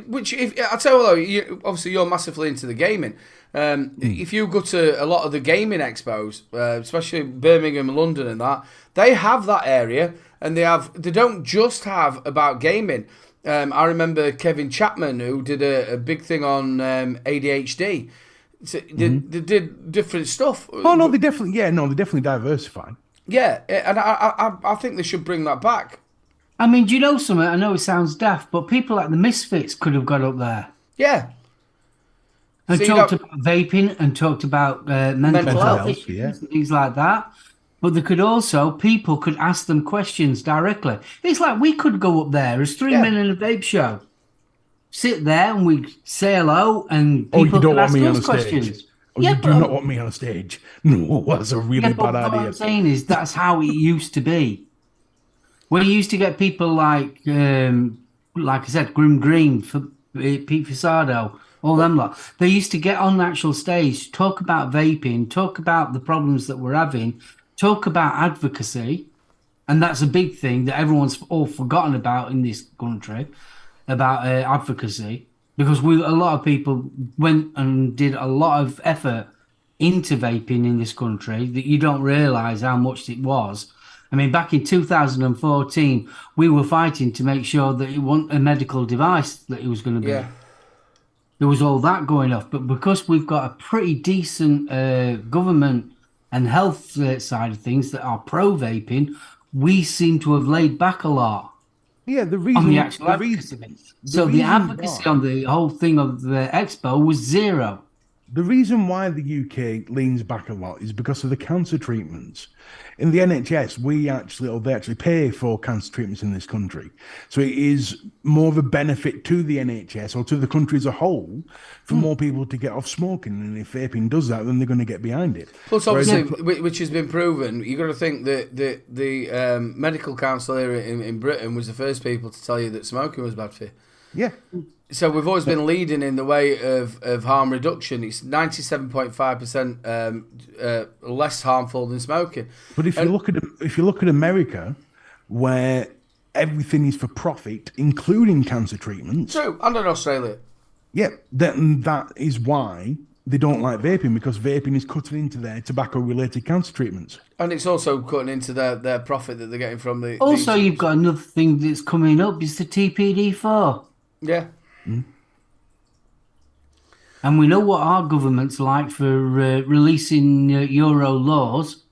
which I'll tell you though, obviously you're massively into the gaming. If you go to a lot of the gaming expos, especially Birmingham and London and that, they have that area, and they don't just have about gaming. I remember Kevin Chapman, who did a big thing on ADHD. So they did different stuff.
Oh no, they definitely diversify.
Yeah, and I think they should bring that back.
I mean, do you know something? I know it sounds daft, but people like the Misfits could have got up there.
Yeah.
And talked about vaping and talked about mental health issues and things like that. But they could also, people could ask them questions directly. It's like we could go up there as 3 men in a vape show. Sit there and we'd say hello and people could ask us questions.
You do not want me on a stage. No, that's a really bad idea.
What I'm saying is that's how it used to be. When you used to get people like I said, Grim Green, Pete Fisardo, all them lot, they used to get on the actual stage, talk about vaping, talk about the problems that we're having, talk about advocacy, and that's a big thing that everyone's all forgotten about in this country, about advocacy, because a lot of people went and did a lot of effort into vaping in this country that you don't realise how much it was. I mean, back in 2014, we were fighting to make sure that it wasn't a medical device that it was going to be. Yeah. There was all that going off. But because we've got a pretty decent government and health side of things that are pro-vaping, we seem to have laid back a lot.
Yeah, the reason...
On the actual advocacy. The advocacy on the whole thing of the expo was zero.
The reason why the UK leans back a lot is because of the cancer treatments. In the NHS, they actually pay for cancer treatments in this country. So it is more of a benefit to the NHS or to the country as a whole for more people to get off smoking. And if vaping does that, then they're going to get behind it.
Plus, obviously, which has been proven, you've got to think that the medical council here in Britain was the first people to tell you that smoking was bad for you.
Yeah.
So we've always been leading in the way of harm reduction. It's 97.5% less harmful than smoking.
But if you look at America, where everything is for profit, including cancer treatments.
True, and in Australia.
Yeah, then that is why they don't like vaping, because vaping is cutting into their tobacco-related cancer treatments.
And it's also cutting into their profit that they're getting from the...
Also, you've got another thing that's coming up, is the TPD4.
Yeah.
And we know what our government's like for releasing Euro laws.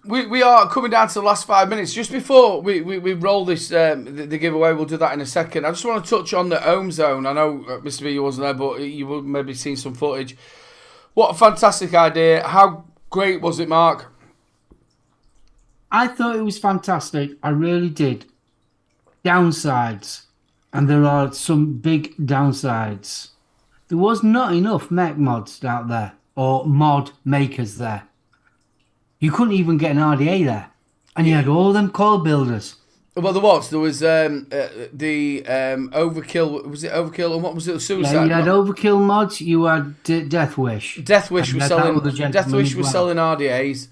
We are coming down to the last 5 minutes. Just before we roll this the giveaway, we'll do that in a second. I just want to touch on the OHM Zone. I know Mr. B, you wasn't there, but you will maybe seen some footage. What a fantastic idea. How great was it, Mark?
I thought it was fantastic. I really did. Downsides. And there are some big downsides. There was not enough mech mods out there, or mod makers there. You couldn't even get an RDA there. And you had all them coil builders.
Well, there was. There was the Overkill. Was it Overkill? And what was it? Suicide?
Yeah, you had Overkill mods. You had Death Wish.
Death Wish was selling. Death Wish was selling RDAs.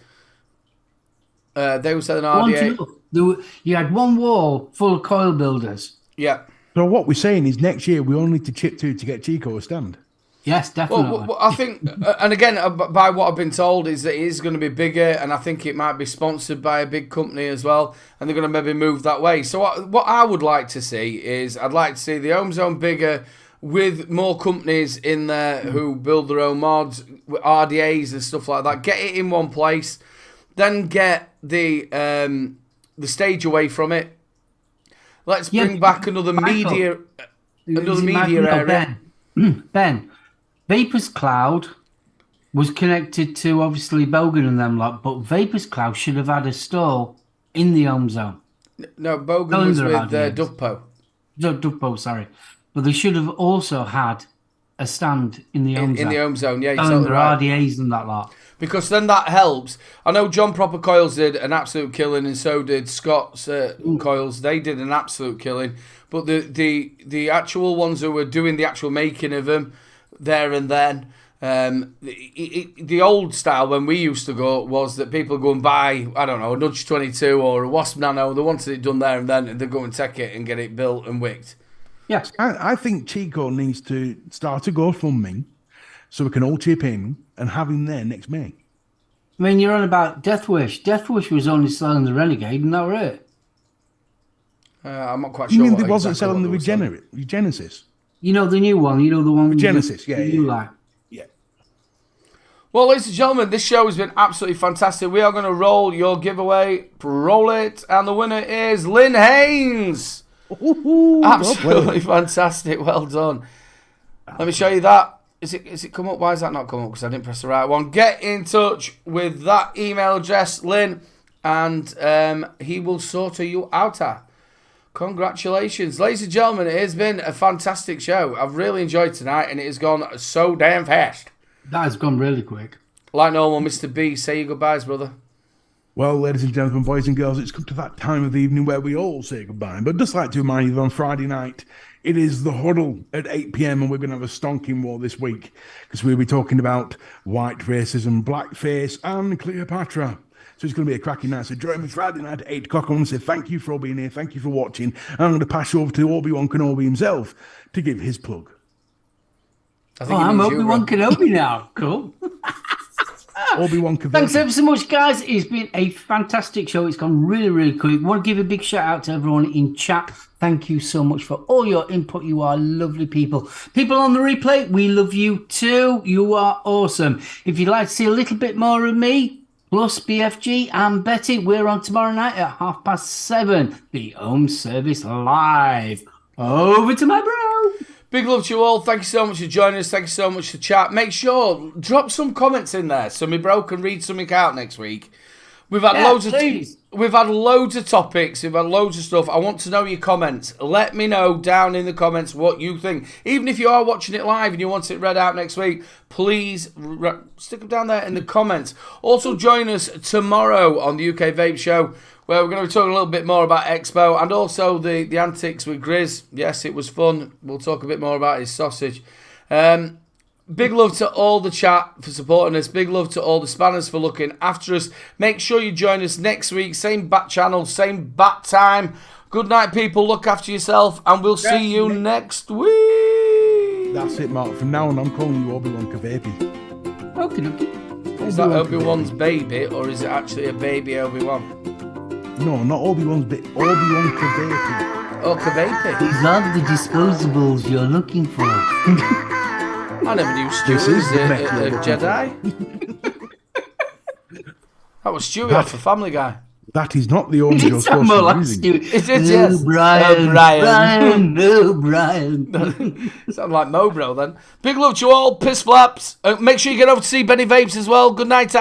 They were selling RDA.
You had one wall full of coil builders.
Yeah.
So what we're saying is next year we only need to chip 2 to get Chico a stand.
Yes, definitely.
Well, I think, and again, by what I've been told, is that it is going to be bigger, and I think it might be sponsored by a big company as well, and they're going to maybe move that way. So what I would like to see is, I'd like to see the OHM Zone bigger, with more companies in there who build their own mods, RDAs and stuff like that. Get it in one place, then get the stage away from it. Let's bring back another media area.
Ben, Vapor's Cloud was connected to obviously Bogan and them lot, but Vapor's Cloud should have had a stall in the OHM Zone.
No, Bogan was with Dubpo.
Dubpo, sorry. But they should have also had a stand in the OHM Zone.
In the OHM Zone, yeah.
Selling their RDAs and that lot.
Because then that helps. I know John Proper Coils did an absolute killing, and so did Scott's Coils. They did an absolute killing. But the actual ones who were doing the actual making of them there and then, the old style when we used to go was that people go and buy, I don't know, a Nudge 22 or a Wasp Nano. They wanted it done there and then, and they go and take it and get it built and wicked.
Yes.
I think Chico needs to start a GoFundMe so we can all chip in and have him there next May.
I mean, you're on about Death Wish. Death Wish was only selling the Renegade, and that were it.
I'm not quite sure.
You mean they wasn't selling the Regenesis?
You know, the new one. You know, the one...
Regenesis, yeah.
Yeah.
Well, ladies and gentlemen, this show has been absolutely fantastic. We are going to roll your giveaway. Roll it. And the winner is Lynn Haynes. Absolutely fantastic. Well done. Let me show you that. Is it come up? Why is that not come up? Because I didn't press the right one. Get in touch with that email address, Lynn, and he will sort you out. Congratulations. Ladies and gentlemen, it has been a fantastic show. I've really enjoyed tonight, and it has gone so damn fast.
That has gone really quick.
Like normal, Mr. B, say your goodbyes, brother.
Well, ladies and gentlemen, boys and girls, it's come to that time of the evening where we all say goodbye. But just like to remind you that on Friday night, it is the huddle at 8 p.m. and we're going to have a stonking war this week because we'll be talking about white racism, blackface, and Cleopatra. So it's going to be a cracking night. So join me Friday night at 8 o'clock. I want to say thank you for all being here. Thank you for watching. And I'm going to pass you over to Obi-Wan Kenobi himself to give his plug.
I'm Obi-Wan Kenobi now. Cool.
Obi-Wan Kenobi.
Thanks ever so much, guys. It's been a fantastic show. It's gone really, really quick. I want to give a big shout out to everyone in chat. Thank you so much for all your input. You are lovely people. People on the replay, we love you too. You are awesome. If you'd like to see a little bit more of me, plus BFG and Betty, we're on tomorrow night at 7:30. The home service live. Over to my bro.
Big love to you all. Thank you so much for joining us. Thank you so much for chat. Make sure, drop some comments in there so my bro can read something out next week. We've had loads of topics. We've had loads of stuff. I want to know your comments. Let me know down in the comments what you think. Even if you are watching it live and you want it read out next week, please stick them down there in the comments. Also join us tomorrow on the UK Vape Show where we're going to be talking a little bit more about Expo and also the antics with Grizz. Yes, it was fun. We'll talk a bit more about his sausage. Big love to all the chat for supporting us. Big love to all the spanners for looking after us. Make sure you join us next week. Same bat channel, same bat time. Good night, people. Look after yourself, and we'll see you next week.
That's it, Mark. From now on, I'm calling you Obi-Wan Kavabi.
Okay.
Is that Obi-Wan's baby, or is it actually a baby Obi-Wan?
No, not Obi-Wan's baby. Obi-Wan Kavabi.
Oh, Kavapi.
These are the disposables you're looking for.
I never knew Stu
This
was
is the
a
method.
Jedi. That was Stewie off for Family Guy.
That is not the order you're
Sound
supposed
more
to be
like
using.
Stu.
It is, yes.
Brian. Brian.
Sound like Mobro then. Big love to you all. Piss flaps. Make sure you get over to see Benny Vapes as well. Good night,